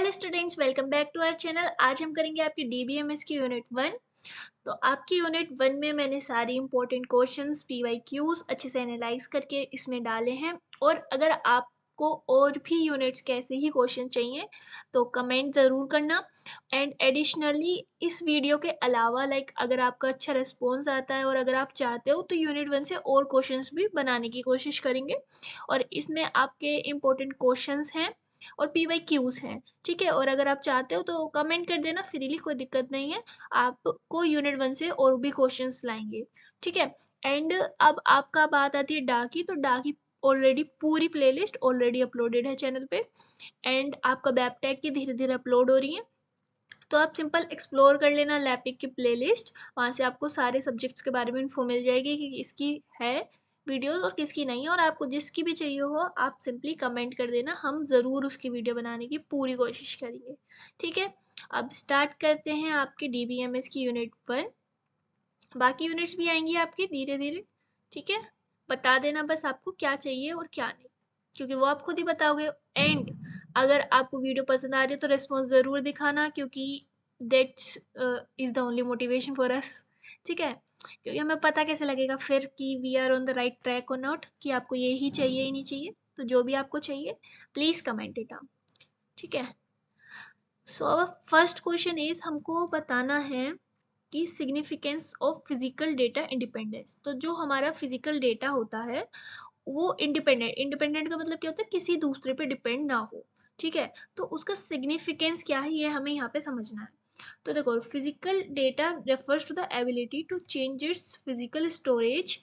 Hello students, welcome back to our channel. आज हम करेंगे आपकी डीबीएमएस की यूनिट 1। तो आपकी यूनिट 1 में मैंने सारी इंपॉर्टेंट क्वेश्चंस पीवाईक्यूज अच्छे से एनालाइज करके इसमें डाले हैं। और अगर आपको और भी यूनिट्स के ऐसे ही क्वेश्चन चाहिए तो कमेंट ज़रूर करना। एंड एडिशनली इस वीडियो के अलावा अगर आपका अच्छा रिस्पॉन्स आता है और अगर आप चाहते हो तो यूनिट 1 से और क्वेश्चंस भी बनाने की कोशिश करेंगे। और इसमें आपके इम्पोर्टेंट क्वेश्चंस हैं और पीवाईक्यूज हैं, ठीक है। और अगर आप चाहते हो तो कमेंट कर देना फ्रीली, कोई दिक्कत नहीं है। आपको यूनिट 1 से और भी क्वेश्चंस लाएंगे, ठीक है। एंड अब आपका बात आती है डा की, तो डा की ऑलरेडी पूरी प्लेलिस्ट ऑलरेडी अपलोडेड है चैनल पे। एंड आपका बैपटैग की धीरे धीरे अपलोड हो रही है, तो आप सिंपल एक्सप्लोर कर लेना लैपिक की प्लेलिस्ट। वहाँ से आपको सारे सब्जेक्ट्स के बारे में इन्फो मिल जाएगी कि इसकी है वीडियोस और किसकी नहीं है। और आपको जिसकी भी चाहिए हो आप सिंपली कमेंट कर देना, हम ज़रूर उसकी वीडियो बनाने की पूरी कोशिश करेंगे, ठीक है। अब स्टार्ट करते हैं आपकी डीबीएमएस की यूनिट 1। बाकी यूनिट्स भी आएंगी आपकी धीरे धीरे, ठीक है। बता देना बस आपको क्या चाहिए और क्या नहीं, क्योंकि वो आप खुद ही बताओगे। एंड अगर आपको वीडियो पसंद आ रही है तो रिस्पॉन्स ज़रूर दिखाना, क्योंकि that's is the only motivation for us, ठीक है। क्योंकि हमें पता कैसे लगेगा फिर कि we are on the right track और नॉट, कि आपको ये ही चाहिए ही नहीं चाहिए। तो जो भी आपको चाहिए प्लीज़ कमेंट इट डाउन, ठीक है। सो अब फर्स्ट क्वेश्चन इज, हमको बताना है कि significance of physical data independence. तो जो हमारा फिजिकल डेटा होता है वो इंडिपेंडेंट, इंडिपेंडेंट का मतलब क्या होता है, किसी दूसरे पे डिपेंड ना हो, ठीक है। तो उसका सिग्निफिकेंस क्या है ये हमें यहाँ पे समझना है। तो देखो, physical data refers to the ability to change its physical storage.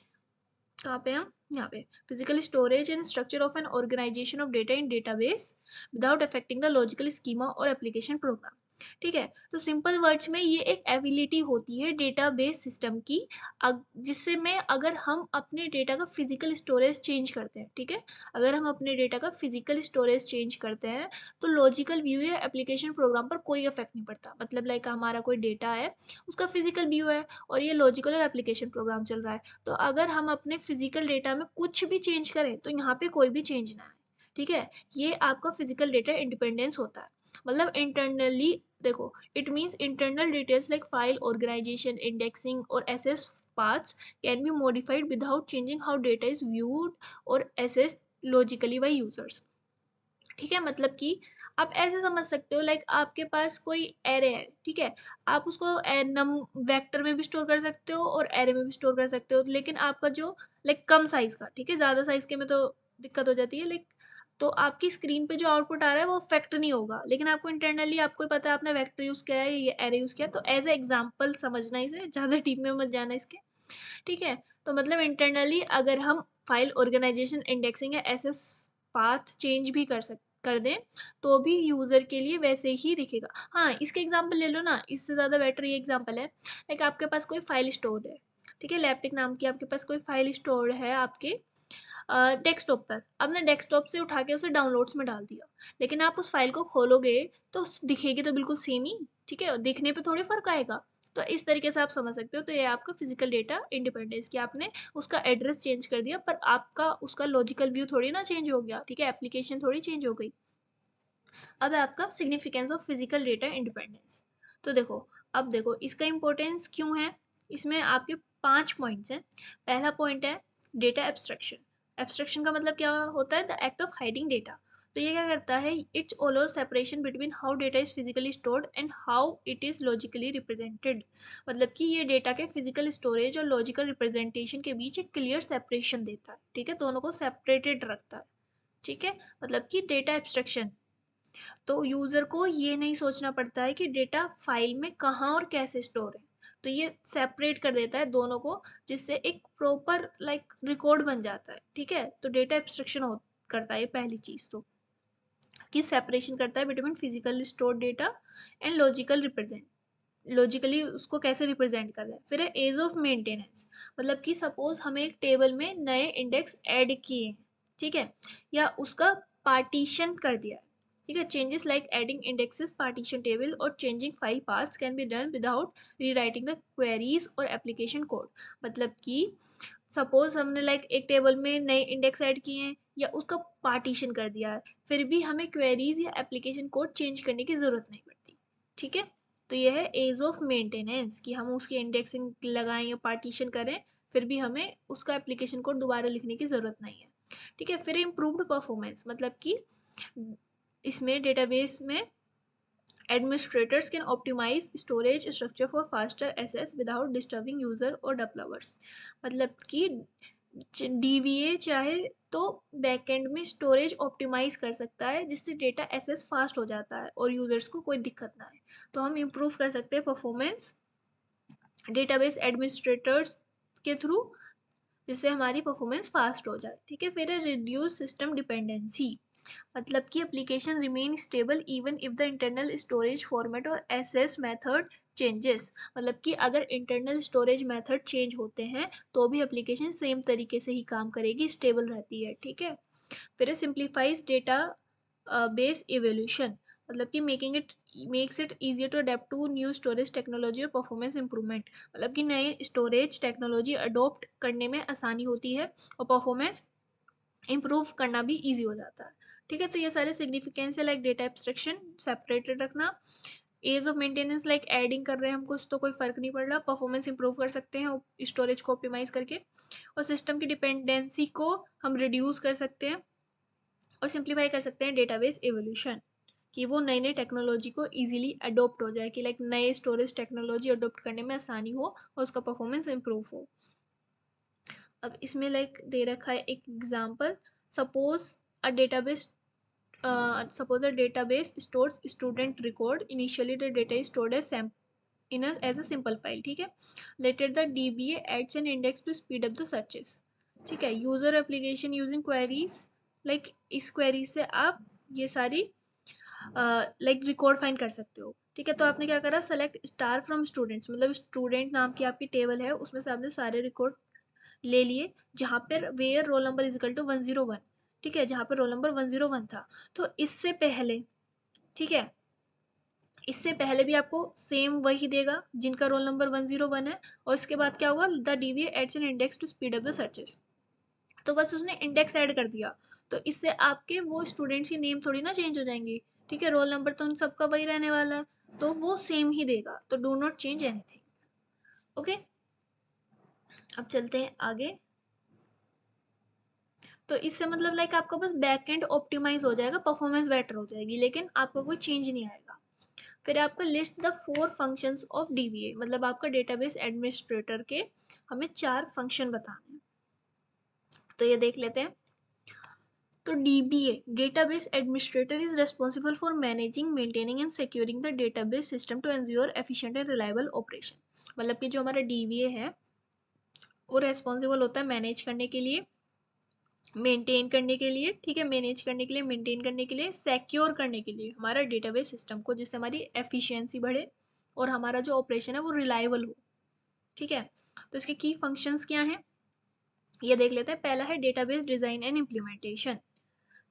कहाँ पे हम, यहाँ पे, physical storage and structure of an organization of data in database without affecting the logical schema और एप्लीकेशन प्रोग्राम, ठीक है। तो सिंपल वर्ड्स में ये एक एबिलिटी होती है डेटाबेस सिस्टम की, जिससे में अगर हम अपने डेटा का फिजिकल स्टोरेज चेंज करते हैं, ठीक है। अगर हम अपने डेटा का फिजिकल स्टोरेज चेंज करते हैं तो लॉजिकल व्यू या एप्लीकेशन प्रोग्राम पर कोई इफेक्ट नहीं पड़ता। मतलब हमारा कोई डेटा है, उसका फिजिकल व्यू है और ये लॉजिकल और एप्लीकेशन प्रोग्राम चल रहा है। तो अगर हम अपने फिजिकल डेटा में कुछ भी चेंज करें तो यहाँ पे कोई भी चेंज ना आए, ठीक है। ये आपका फिजिकल डेटा इंडिपेंडेंस होता है। मतलब इंटरनली देखो, it means internal details like file organisation, indexing और access paths can be modified without changing how data is viewed और एसेस्ड लॉजिकली बाय यूजर्स, ठीक है। मतलब कि आप ऐसे समझ सकते हो, आपके पास कोई एरे है, ठीक है। आप उसको नम वेक्टर में भी स्टोर कर सकते हो और एरे में भी स्टोर कर सकते हो, लेकिन आपका जो कम साइज का, ठीक है, ज़्यादा साइज के में तो दिक्कत हो जाती है। तो आपकी स्क्रीन पे जो आउटपुट आ रहा है वो अफेक्ट नहीं होगा, लेकिन आपको इंटरनली आपको पता है आपने वेक्टर यूज़ किया है या एरे यूज़ किया है। तो एज ए एग्जाम्पल समझना इसे, ज़्यादा डीप में मत जाना इसके, ठीक है। तो मतलब इंटरनली अगर हम फाइल ऑर्गेनाइजेशन, इंडेक्सिंग या एस पाथ चेंज भी कर दें तो भी यूज़र के लिए वैसे ही दिखेगा। हाँ, इसके एग्जांपल ले लो ना, इससे ज़्यादा बेटर ये एग्जांपल है। आपके पास कोई फाइल स्टोर है, ठीक है, लैपटिक नाम की आपके पास कोई फाइल स्टोर है आपके डेस्कटॉप पर। आपने डेस्कटॉप से उठा के उसे डाउनलोड्स में डाल दिया, लेकिन आप उस फाइल को खोलोगे तो दिखेगी तो बिल्कुल सेम ही, ठीक है। दिखने पे थोड़ी फर्क आएगा। तो इस तरीके से आप समझ सकते हो। तो ये आपका फिजिकल डेटा इंडिपेंडेंस, कि आपने उसका एड्रेस चेंज कर दिया पर आपका उसका लॉजिकल व्यू थोड़ी ना चेंज हो गया, ठीक है, एप्लीकेशन थोड़ी चेंज हो गई। अब है आपका significance of physical data independence. तो देखो, अब देखो इसका इंपॉर्टेंस क्यों है। इसमें आपके 5 पॉइंट्स हैं। पहला पॉइंट है डेटा एब्स्ट्रैक्शन। एब्स्ट्रैक्शन का मतलब क्या होता है, the act of hiding data. तो ये क्या करता है, it's alloy separation between how data is physically stored and how it is logically represented. मतलब कि ये डेटा के फिजिकल स्टोरेज और लॉजिकल रिप्रेजेंटेशन के बीच एक क्लियर सेपरेशन देता है, ठीक है, दोनों को सेपरेटेड रखता है, ठीक है। मतलब कि डेटा एब्स्ट्रैक्शन, तो यूज़र को ये नहीं सोचना पड़ता है कि डेटा फाइल में कहाँ और कैसे स्टोर है। तो ये सेपरेट कर देता है दोनों को, जिससे एक प्रॉपर रिकॉर्ड बन जाता है, ठीक है। तो डेटा एब्स्ट्रैक्शन करता है ये पहली चीज़, तो कि सेपरेशन करता है between physical store data and logically उसको कैसे रिप्रेजेंट कर रहे हैं। फिर है एज ऑफ मेंटेनेंस। मतलब कि सपोज हमें एक टेबल में नए इंडेक्स ऐड किए हैं, ठीक है, या उसका पार्टीशन कर दिया है, ठीक है। Changes like adding indexes, partition table और changing file paths can be done without rewriting the queries और एप्लीकेशन कोड। मतलब कि सपोज हमने लाइक एक टेबल में नए इंडेक्स ऐड किए हैं या उसका पार्टीशन कर दिया है, फिर भी हमें क्वेरीज या एप्लीकेशन कोड चेंज करने की ज़रूरत नहीं पड़ती। ठीक है, तो यह है एज ऑफ मेंटेनेंस कि हम उसकी इंडेक्सिंग लगाएं या पार्टीशन करें, फिर भी हमें उसका एप्लीकेशन कोड दोबारा लिखने की ज़रूरत नहीं है। ठीक है, फिर इम्प्रूव्ड परफॉर्मेंस मतलब कि इसमें डेटाबेस में administrators can optimize storage structure for faster access without disturbing user or developers। मतलब कि डीवीए चाहे तो बैकएंड में स्टोरेज ऑप्टिमाइज कर सकता है जिससे डेटा एक्सेस फास्ट हो जाता है और यूजर्स को कोई दिक्कत ना आए। तो हम इम्प्रूव कर सकते हैं परफॉर्मेंस डेटाबेस एडमिनिस्ट्रेटर्स के थ्रू, जिससे हमारी परफॉर्मेंस फास्ट हो जाए। ठीक है, फिर है रिड्यूस सिस्टम डिपेंडेंसी मतलब कि application remain stable even if the internal storage format और एसएस मेथड चेंजेस। मतलब कि अगर इंटरनल स्टोरेज मेथड चेंज होते हैं तो भी एप्लीकेशन सेम तरीके से ही काम करेगी, स्टेबल रहती है। ठीक है, फिर सिंप्लीफाइज डेटा बेस इवोल्यूशन मतलब कि makes it easier to adapt to new storage technology और परफॉर्मेंस इंप्रूवमेंट। मतलब कि नए स्टोरेज टेक्नोलॉजी अडोप्ट करने में आसानी होती है और परफॉर्मेंस इम्प्रूव करना भी ईजी हो जाता है। ठीक है, तो ये सारे सिग्निफिकेंस है लाइक डेटा एब्स्ट्रैक्शन सेपरेटेड रखना, ease of maintenance like adding कर रहे हैं हम कुछ तो कोई फर्क नहीं पड़ रहा, परफॉर्मेंस इंप्रूव कर सकते हैं स्टोरेज को ऑप्टिमाइज करके, और सिस्टम की डिपेंडेंसी को हम रिड्यूस कर सकते हैं और सिंप्लीफाई कर सकते हैं डेटाबेस एवोल्यूशन कि वो नई नई टेक्नोलॉजी को इजीली अडोप्ट हो जाए कि लाइक नए स्टोरेज टेक्नोलॉजी अडोप्ट करने में आसानी हो और उसका परफॉर्मेंस इंप्रूव हो। अब इसमें लाइक दे रखा है एक example, suppose a database suppose a database stores student record, initially the data is stored as as a simple file। ठीक है, later the DBA adds an index to speed up the searches। ठीक है, user application using queries like इस query से आप ये सारी like record find कर सकते हो। ठीक है, तो आपने क्या करा, सेलेक्ट स्टार फ्रॉम स्टूडेंट्स मतलब स्टूडेंट नाम की आपकी टेबल है उसमें से आपने सारे रिकॉर्ड ले लिए जहाँ पर where roll number is equal to 101। ठीक है, जहाँ पर रोल नंबर 101 था। तो इससे पहले, ठीक है, इससे पहले भी आपको सेम वही देगा जिनका रोल नंबर 101 है, और इसके बाद क्या होगा, the DBA adds an index to speed up the searches. तो बस उसने इंडेक्स ऐड कर दिया, तो इससे आपके वो स्टूडेंट्स की नेम थोड़ी ना चेंज हो जाएंगी। ठीक है, रोल नंबर तो उन सबका वही रहने वाला है, तो वो सेम ही देगा, तो do not change anything. Okay, अब चलते हैं आगे। तो इससे मतलब लाइक आपका बस बैक एंड ऑप्टिमाइज हो जाएगा, परफॉर्मेंस बेटर हो जाएगी, लेकिन आपको कोई चेंज नहीं आएगा। फिर आपका list the 4 functions of dBA मतलब आपका डेटाबेस एडमिनिस्ट्रेटर के हमें 4 फंक्शन बताने हैं, तो ये देख लेते हैं। तो DBA database administrator is responsible for managing maintaining and securing the database system to ensure efficient and reliable operation. मतलब कि जो हमारा डीबीए है वो रेस्पॉन्सिबल होता है मैनेज करने के लिए, मेंटेन करने के लिए, ठीक है, मैनेज करने के लिए, मेंटेन करने के लिए, सिक्योर करने के लिए हमारा डेटाबेस सिस्टम को, जिससे हमारी एफिशिएंसी बढ़े और हमारा जो ऑपरेशन है वो रिलायबल हो। ठीक है, तो इसके की फंक्शंस क्या हैं ये देख लेते हैं। पहला है database design and implementation,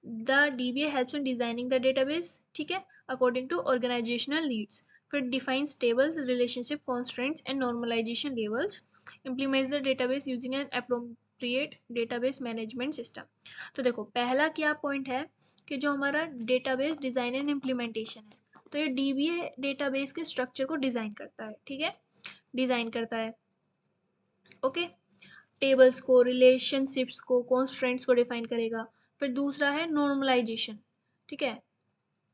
the DBA helps in designing the database, ठीक है, अकॉर्डिंग टू ऑर्गेनाइजेशनल नीड्स। फिर defines tables, relationship constraints and normalization levels, implements the database using an appropriate database management system. तो देखो पहला क्या point है कि जो हमारा डेटाबेस डिजाइन एंड इम्प्लीमेंटेशन है, तो ये डीबीए डेटाबेस के स्ट्रक्चर को डिजाइन करता है। ठीक है, डिजाइन करता है। ओके, टेबल्स को, रिलेशनशिप्स को, कॉन्स्ट्रेंट्स को डिफाइन करेगा। फिर दूसरा है नॉर्मलाइजेशन। ठीक है,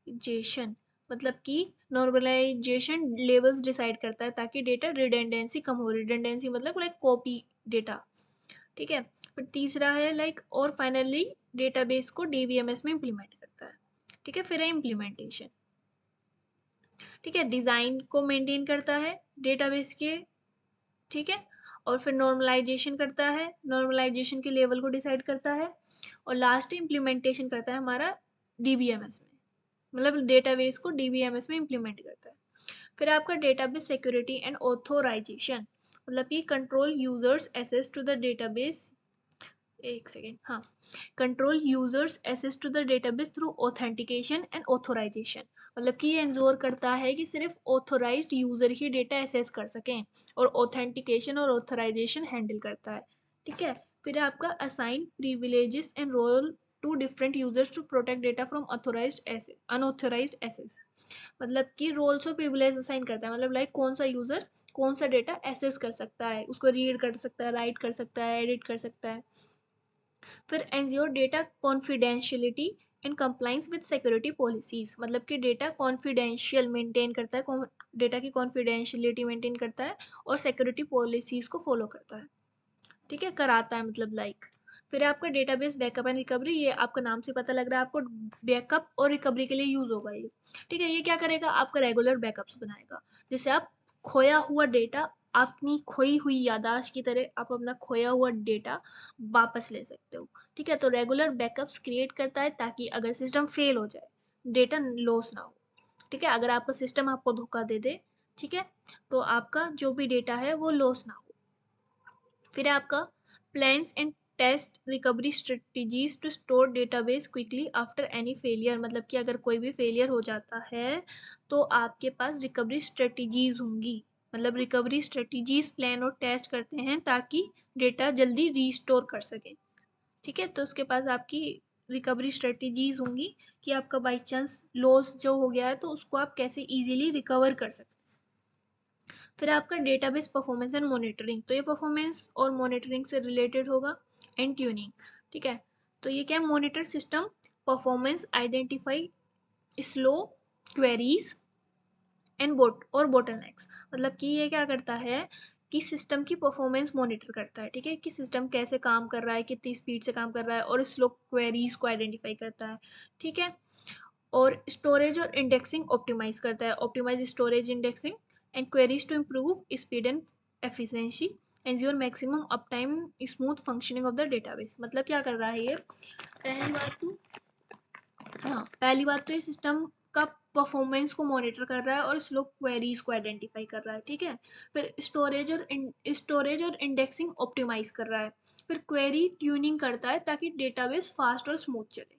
जेशन मतलब कि नॉर्मलाइजेशन लेवल्स डिसाइड करता है ताकि डेटा रिडेंडेंसी कम हो, रिडेंडेंसी मतलब लाइक कॉपी डेटा। ठीक है, फिर तीसरा है लाइक और फाइनली डेटाबेस को डीबीएमएस में इम्प्लीमेंट करता है। ठीक है, फिर है इम्प्लीमेंटेशन। ठीक है, डिजाइन को मेंटेन करता है डेटाबेस के, ठीक है, और फिर नॉर्मलाइजेशन करता है, नॉर्मलाइजेशन के लेवल को डिसाइड करता है, और लास्ट इम्प्लीमेंटेशन करता है हमारा डीबीएमएस में, मतलब डेटाबेस को डीबीएमएस में इम्प्लीमेंट करता है। फिर आपका डेटाबेस सिक्योरिटी एंड ऑथोराइजेशन मतलब कि control users access to the database, एक सेकेंड, हाँ, control users access to the database through authentication and authorization. मतलब कि ये इंश्योर करता है कि सिर्फ ऑथोराइज्ड यूजर ही डेटा एक्सेस कर सकें, और ऑथेंटिकेशन और ऑथोराइजेशन हैंडल करता है। ठीक है। फिर है आपका assign privileges and role to different users to protect data from authorized unauthorized access. मतलब कि रोल्स और प्रिविलेज असाइन करता है, मतलब लाइक कौन सा यूजर कौन सा डेटा एक्सेस कर सकता है, उसको रीड कर सकता है, राइट कर सकता है, एडिट कर सकता है। फिर ensure data confidentiality and compliance with security policies, मतलब कि डेटा कॉन्फिडेंशियल मेंटेन करता है, डेटा की कॉन्फिडेंशियलिटी मेंटेन करता है और सिक्योरिटी पॉलिसीज को फॉलो करता है। ठीक है, कराता है मतलब लाइक। फिर आपका डेटाबेस बैकअप एंड रिकवरी, ये आपका नाम से पता लग रहा है आपको बैकअप और रिकवरी के लिए यूज होगा ये। ठीक है, ये क्या करेगा, आपका रेगुलर बैकअप्स बनाएगा, जिससे आप खोया हुआ डेटा, अपनी खोई हुई यादाश्त की तरह आप अपना खोया हुआ डेटा वापस ले सकते हो। ठीक है, तो रेगुलर बैकअप्स क्रिएट करता है ताकि अगर सिस्टम फेल हो जाए डेटा लॉस ना हो। ठीक है, अगर आपका सिस्टम आपको धोखा दे दे, ठीक है, तो आपका जो भी डेटा है वो लॉस ना हो। फिर है आपका plans and test recovery strategies to store database quickly after any failure, मतलब कि अगर कोई भी फेलियर हो जाता है तो आपके पास रिकवरी स्ट्रेटजीज होंगी, मतलब रिकवरी स्ट्रेटजीज प्लान और टेस्ट करते हैं ताकि डेटा जल्दी रीस्टोर कर सकें। ठीक है, तो उसके पास आपकी रिकवरी स्ट्रेटजीज होंगी कि आपका बाई चांस लॉस जो हो गया है तो उसको आप कैसे इजीली रिकवर कर सकते हैं। फिर आपका डेटाबेस परफॉर्मेंस एंड मॉनिटरिंग, तो ये परफॉर्मेंस और मॉनिटरिंग से रिलेटेड होगा। एंड ट्यूनिंग, ठीक है, तो ये क्या है, monitor system performance, identify slow queries and bottlenecks, मतलब कि ये क्या करता है कि सिस्टम की परफॉर्मेंस मॉनिटर करता है। ठीक है, कि सिस्टम कैसे काम कर रहा है, कितनी स्पीड से काम कर रहा है, और स्लो क्वेरीज को आइडेंटिफाई करता है। ठीक है, और स्टोरेज और इंडेक्सिंग ऑप्टिमाइज करता है, optimize storage indexing and queries to improve speed and efficiency, ensure maximum uptime smooth functioning of the database. मतलब क्या कर रहा है ये, पहली बात तो, हाँ, पहली बात तो ये सिस्टम का परफॉर्मेंस को मॉनिटर कर रहा है और स्लो क्वेरीज को आइडेंटिफाई कर रहा है। ठीक है, फिर स्टोरेज और इंडेक्सिंग ऑप्टिमाइज कर रहा है, फिर क्वेरी ट्यूनिंग करता है ताकि डेटाबेस फास्ट और स्मूथ चले।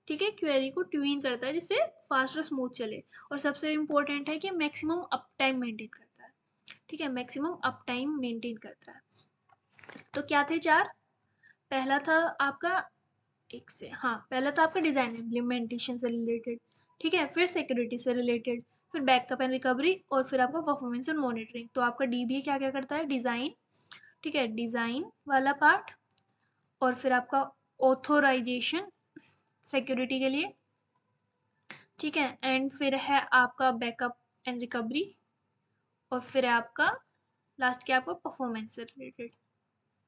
ठीक है, क्वेरी को ट्यून करता है जिससे फास्ट और स्मूथ चले, और सबसे इम्पोर्टेंट है कि मैक्सिमम अप टाइम मेंटेन करता है। ठीक है, मैक्सिमम अप टाइम मेंटेन करता है। तो क्या थे चार, पहला था आपका, एक से, हाँ, पहला था आपका डिजाइन इम्प्लीमेंटेशन से रिलेटेड। ठीक है, फिर सिक्योरिटी से रिलेटेड, फिर बैकअप एंड रिकवरी, और फिर आपका परफॉर्मेंस एंड मॉनिटरिंग। तो आपका डीबीए क्या क्या करता है, डिजाइन, ठीक है, डिजाइन वाला पार्ट, और फिर आपका ऑथोराइजेशन सिक्योरिटी के लिए। ठीक है, एंड फिर है आपका बैकअप एंड रिकवरी, और फिर है आपका लास्ट क्या, आपका परफॉर्मेंस से रिलेटेड।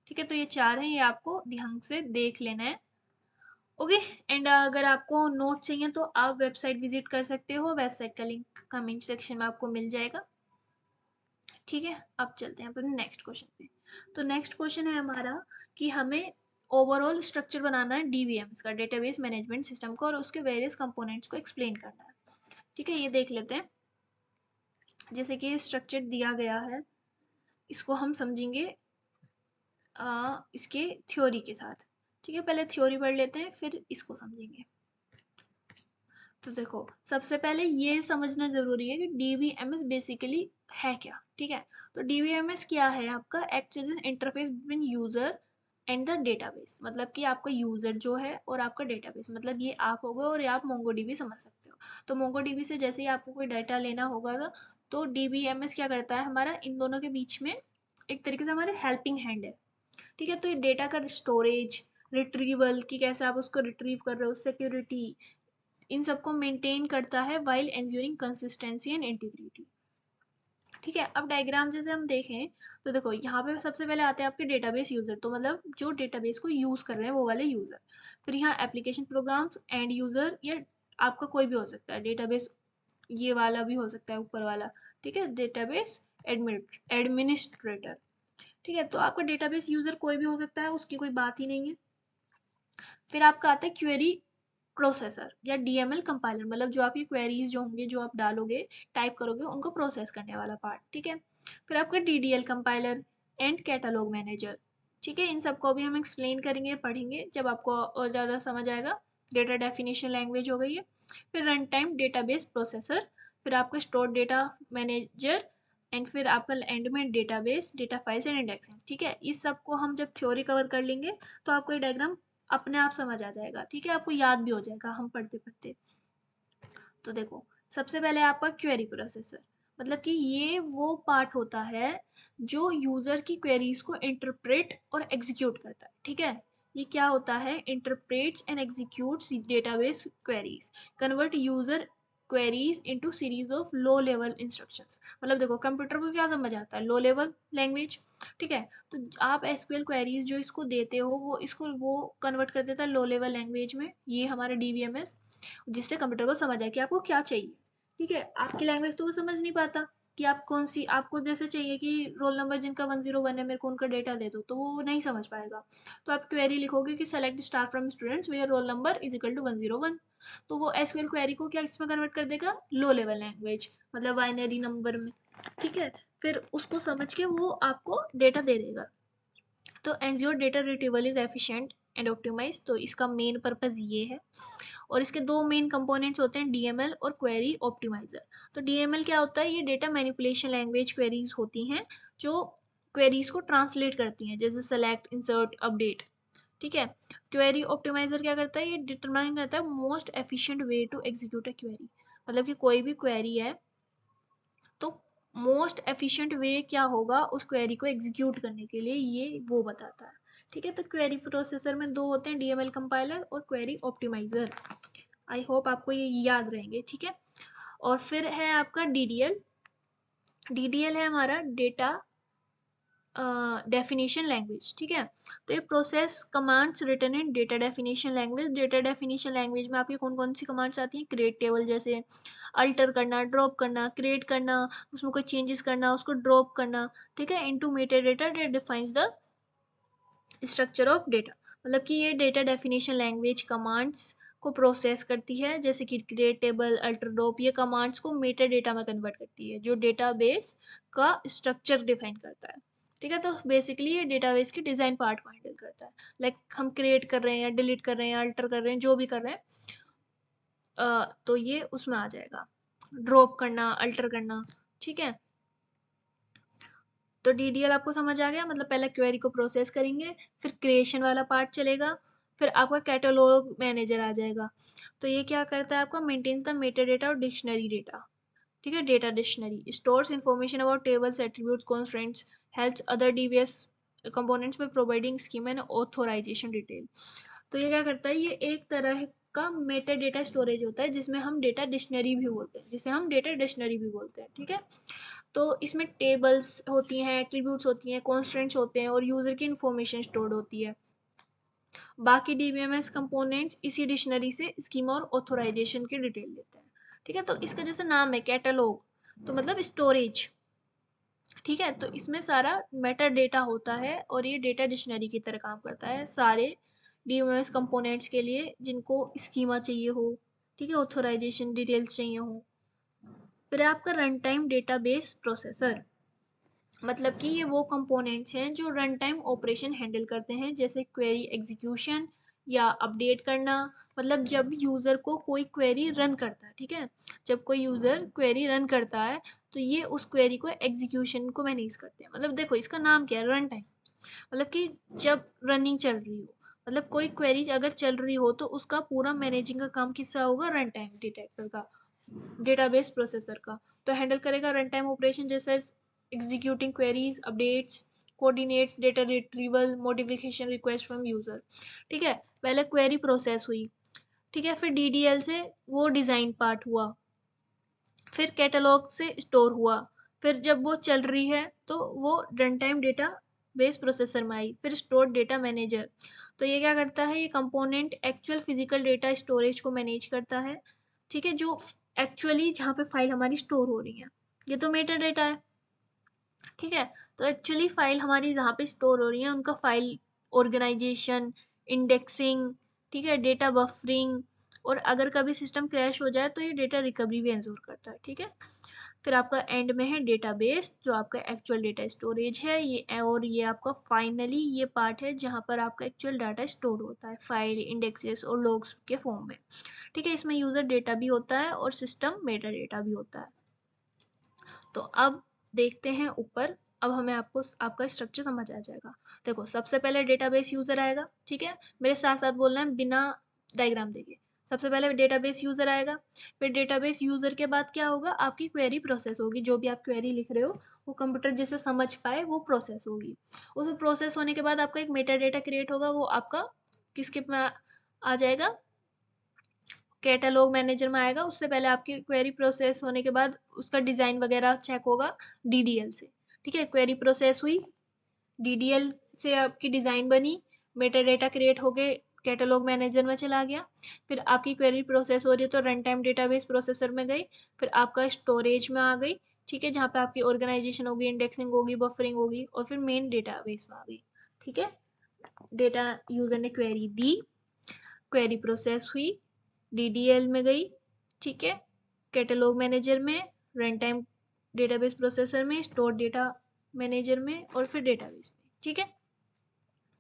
ठीक है, तो ये चार हैं, ये आपको ध्यान से देख लेना है। ओके, एंड अगर आपको नोट चाहिए तो आप वेबसाइट विजिट कर सकते हो, वेबसाइट का लिंक कमेंट सेक्शन में आपको मिल जाएगा। ठीक है, अब चलते हैं अपने नेक्स्ट क्वेश्चन पे। तो नेक्स्ट क्वेश्चन है हमारा कि हमें ओवरऑल स्ट्रक्चर बनाना है डीबीएमएस का, डेटाबेस मैनेजमेंट सिस्टम को, और उसके वेरियस कंपोनेंट्स को एक्सप्लेन करना है। ठीक है, ये देख लेते हैं। जैसे कि स्ट्रक्चर दिया गया है, इसको हम समझेंगे इसके थ्योरी के साथ। ठीक है, पहले थ्योरी पढ़ लेते हैं फिर इसको समझेंगे। तो देखो, सबसे पहले ये समझना जरूरी है कि डीबीएमएस बेसिकली है क्या। ठीक है, तो डीबीएमएस क्या है, आपका act as an interface between user and the database, मतलब कि आपका यूजर जो है और आपका डेटाबेस, मतलब ये आप होगा और ये आप मोंगोडीबी समझ सकते हो। तो मोंगोडीबी से जैसे ही आपको कोई डाटा लेना होगा तो डीबीएमएस क्या करता है, हमारा इन दोनों के बीच में एक तरीके से हमारे हेल्पिंग हैंड है। ठीक है, तो ये डेटा का स्टोरेज, रिट्रीवल की कैसे आप उसको रिट्रीव कर रहे हो, सिक्योरिटी, इन सबको मेंटेन करता है while ensuring consistency and integrity. ठीक है, अब डायग्राम जैसे हम देखें तो देखो, यहाँ पे सबसे पहले आते हैं आपके डेटाबेस यूजर, तो मतलब जो डेटाबेस को यूज कर रहे हैं वो वाले यूजर। फिर यहाँ एप्लीकेशन प्रोग्राम्स, एंड यूजर, या आपका कोई भी हो सकता है डेटाबेस, ये वाला भी हो सकता है ऊपर वाला। ठीक है, डेटाबेस एडमिनिस्ट्रेटर। ठीक है, तो आपका डेटाबेस यूजर कोई भी हो सकता है, उसकी कोई बात ही नहीं है। फिर आपका आता है क्वेरी प्रोसेसर या डीएमएल कंपाइलर, मतलब जो आपकी क्वेरीज जो होंगे, जो आप डालोगे, टाइप करोगे, उनको प्रोसेस करने वाला पार्ट। ठीक है, फिर आपका DDL compiler and catalogue manager. ठीक है, इन सबको भी हम एक्सप्लेन करेंगे, पढ़ेंगे जब आपको और ज़्यादा समझ आएगा। डेटा डेफिनेशन लैंग्वेज हो गई है। फिर रन टाइम डेटाबेस प्रोसेसर, फिर आपका स्टोर डेटा मैनेजर, एंड फिर आपका एंड में database, data files and indexing. ठीक है, इस सब को हम जब थ्योरी कवर कर लेंगे तो आपको ये डायग्राम अपने आप समझ आ जाएगा। ठीक है, आपको याद भी हो जाएगा हम पढ़ते पढ़ते। तो देखो, सबसे पहले आपका क्वेरी प्रोसेसर, मतलब कि ये वो पार्ट होता है जो यूजर की क्वेरीज को इंटरप्रेट और एग्जीक्यूट करता है। ठीक है, ये क्या होता है, interprets and executes database queries, convert user queries into series of low level instructions. मतलब देखो, कंप्यूटर को क्या समझ आता है, लो लेवल लैंग्वेज। ठीक है, तो आप एसक्यूएल क्वेरीज जो इसको देते हो वो कन्वर्ट कर देता है लो लेवल लैंग्वेज में, ये हमारा डीबीएमएस, जिससे कंप्यूटर को समझ आए कि आपको क्या चाहिए। ठीक है, आपकी लैंग्वेज तो वो समझ नहीं पाता कि आप कौन सी, आपको जैसे चाहिए कि रोल नंबर जिनका 101 है मेरे को उनका डेटा दे दो, तो वो नहीं समझ पाएगा। तो आप क्वेरी लिखोगे कि select star from students where roll number is equal to 101, तो वो एसक्यूएल क्वेरी को क्या इसमें कन्वर्ट कर देगा, लो लेवल लैंग्वेज, मतलब बाइनरी नंबर में। ठीक है, फिर उसको समझ के वो आपको डेटा दे देगा। तो ensure data retrieval is efficient and optimise, तो इसका मेन पर्पज ये है। और इसके दो मेन कंपोनेंट्स होते हैं, डीएमएल और क्वेरी ऑप्टिमाइजर। तो डीएमएल क्या होता है, ये डेटा मैनिपुलेशन लैंग्वेज क्वेरीज होती हैं जो क्वेरीज को ट्रांसलेट करती हैं, जैसे सेलेक्ट, इंसर्ट, अपडेट। ठीक है, क्वेरी ऑप्टिमाइजर क्या करता है, ये डिटरमाइन करता है most efficient way to execute a query. मतलब कि कोई भी क्वेरी है तो मोस्ट एफिशिएंट वे क्या होगा उस क्वेरी को एग्जीक्यूट करने के लिए, ये वो बताता है। ठीक है, तो क्वेरी प्रोसेसर में दो होते हैं, डीएमएल कंपाइलर और क्वेरी ऑप्टिमाइजर। आई होप आपको ये याद रहेंगे। ठीक है, और फिर है आपका डीडीएल। डीडीएल है हमारा डेटा डेफिनेशन लैंग्वेज। ठीक है, तो ये process commands written in data definition language. Data definition language में आपकी कौन कौन सी कमांड्स आती हैं, क्रिएट टेबल, जैसे अल्टर करना, ड्रॉप करना, क्रिएट करना, उसमें कोई चेंजेस करना, उसको ड्रॉप करना। ठीक है, into meta data that defines the structure of data. मतलब कि ये डेटा डेफिनेशन लैंग्वेज कमांड्स को प्रोसेस करती है, जैसे कि क्रिएट टेबल, अल्टर ड्रॉप, ये कमांड्स को मेटा डेटा में कन्वर्ट करती है जो डेटाबेस का स्ट्रक्चर डिफाइन करता है। ठीक है, तो बेसिकली ये डेटाबेस के डिजाइन पार्ट को हैंडल करता है। लाइक हम क्रिएट कर रहे हैं या डिलीट कर रहे हैं या अल्टर कर रहे हैं, जो भी कर रहे हैं, तो ये उसमें आ जाएगा, ड्रॉप करना, अल्टर करना। ठीक है, तो डीडीएल आपको समझ आ गया, मतलब पहले क्वेरी को प्रोसेस करेंगे, फिर क्रिएशन वाला पार्ट चलेगा, फिर आपका कैटलॉग मैनेजर आ जाएगा। तो ये क्या करता है, आपका मेंटेन्स द मेटा डेटा और डिक्शनरी डेटा। ठीक है, data dictionary stores information about tables, attributes, constraints, helps other DBS components में providing schema and authorisation detail. तो ये क्या करता है, ये एक तरह का मेटा डेटा स्टोरेज होता है जिसमें हम डेटा डिक्शनरी भी बोलते हैं, जिसे हम डेटा डिक्शनरी भी बोलते हैं। ठीक है, तो इसमें टेबल्स होती हैं, एट्रीब्यूट्स होती हैं, कॉन्स्टेंट्स होते हैं और यूजर की इंफॉर्मेशन स्टोर्ड होती है। बाकी डीबीएमएस कंपोनेंट्स इसी डिक्शनरी से स्कीमा और ऑथोराइजेशन की डिटेल देते हैं। ठीक है, तो इसका जैसे नाम है कैटलॉग, तो मतलब स्टोरेज। ठीक है, तो इसमें सारा मेटा डेटा होता है और ये डेटा डिक्शनरी की तरह काम करता है सारे डीबीएमएस कंपोनेंट्स के लिए जिनको स्कीमा चाहिए हो। ठीक है, ऑथोराइजेशन डिटेल्स चाहिए हो। फिर आपका रन टाइम डेटाबेस प्रोसेसर, मतलब कि ये वो कंपोनेंट्स हैं जो रन टाइम ऑपरेशन हैंडल करते हैं, जैसे क्वेरी एग्जीक्यूशन या अपडेट करना। मतलब जब यूज़र को कोई क्वेरी रन करता है, ठीक है, जब कोई यूज़र क्वेरी रन करता है तो ये उस क्वेरी को एग्जीक्यूशन को मैनेज करते हैं। मतलब देखो, इसका नाम क्या है, रन टाइम, मतलब कि जब रनिंग चल रही हो, मतलब कोई क्वेरी अगर चल रही हो तो उसका पूरा मैनेजिंग का काम किसका होगा, रन टाइम डिटेक्टर का, डेटाबेस प्रोसेसर का। तो हैंडल करेगा रन टाइम ऑपरेशन जैसे executing queries, updates, coordinates data retrieval, modification request from user. ठीक है, पहले क्वेरी प्रोसेस हुई। ठीक है, फिर डीडीएल से वो डिज़ाइन पार्ट हुआ, फिर कैटलॉग से स्टोर हुआ, फिर जब वो चल रही है तो वो run time data base processor में आई, फिर स्टोर डेटा मैनेजर। तो ये क्या करता है, ये component actual physical data storage को मैनेज करता है। ठीक है, जो एक्चुअली जहाँ पे फाइल हमारी स्टोर हो रही है, ये तो मेटा डेटा है। ठीक है, तो एक्चुअली फाइल हमारी जहाँ पे स्टोर हो रही है उनका फाइल ऑर्गेनाइजेशन, इंडेक्सिंग, ठीक है, डेटा बफरिंग, और अगर कभी सिस्टम क्रैश हो जाए तो ये डेटा रिकवरी भी इंश्योर करता है। ठीक है, फिर आपका एंड में है डेटाबेस जो आपका एक्चुअल डेटा स्टोरेज है ये, और ये आपका फाइनली ये पार्ट है जहाँ पर आपका एक्चुअल डाटा स्टोर होता है फाइल, इंडेक्सेस और लॉग्स के फॉर्म में। ठीक है, इसमें यूज़र डेटा भी होता है और सिस्टम मेटा डेटा भी होता है। तो अब देखते हैं ऊपर। अब हमें आपको आपका स्ट्रक्चर समझ आ जाएगा। देखो सबसे पहले डेटाबेस यूजर आएगा, ठीक है, मेरे साथ साथ बोलना है बिना डायग्राम देखे। सबसे पहले डेटाबेस यूजर आएगा, फिर डेटाबेस यूजर के बाद क्या होगा, आपकी क्वेरी प्रोसेस होगी। जो भी आप क्वेरी लिख रहे हो वो कंप्यूटर जिसे समझ पाए वो प्रोसेस होगी। उसमें प्रोसेस होने के बाद आपका एक मेटा डेटा क्रिएट होगा, वो आपका किसके में आ जाएगा, कैटलॉग मैनेजर में आएगा। उससे पहले आपकी क्वेरी प्रोसेस होने के बाद उसका डिज़ाइन वगैरह चेक होगा डीडीएल से, ठीक है। क्वेरी प्रोसेस हुई, डीडीएल से आपकी डिज़ाइन बनी, मेटा डेटा क्रिएट हो गए, कैटलॉग मैनेजर में चला गया। फिर आपकी क्वेरी प्रोसेस हो रही है तो रन टाइम डेटाबेस प्रोसेसर में गई, फिर आपका स्टोरेज में आ गई, ठीक है, जहाँ पे आपकी ऑर्गेनाइजेशन होगी, इंडेक्सिंग होगी, बफरिंग होगी, और फिर मेन डेटाबेस में आ गई, ठीक है। डेटा यूजर ने क्वेरी दी, क्वेरी प्रोसेस हुई, डीडीएल में गई, ठीक है, कैटलॉग मैनेजर में, रन टाइम डेटाबेस प्रोसेसर में, स्टोर डेटा मैनेजर में, और फिर डेटाबेस में, ठीक है।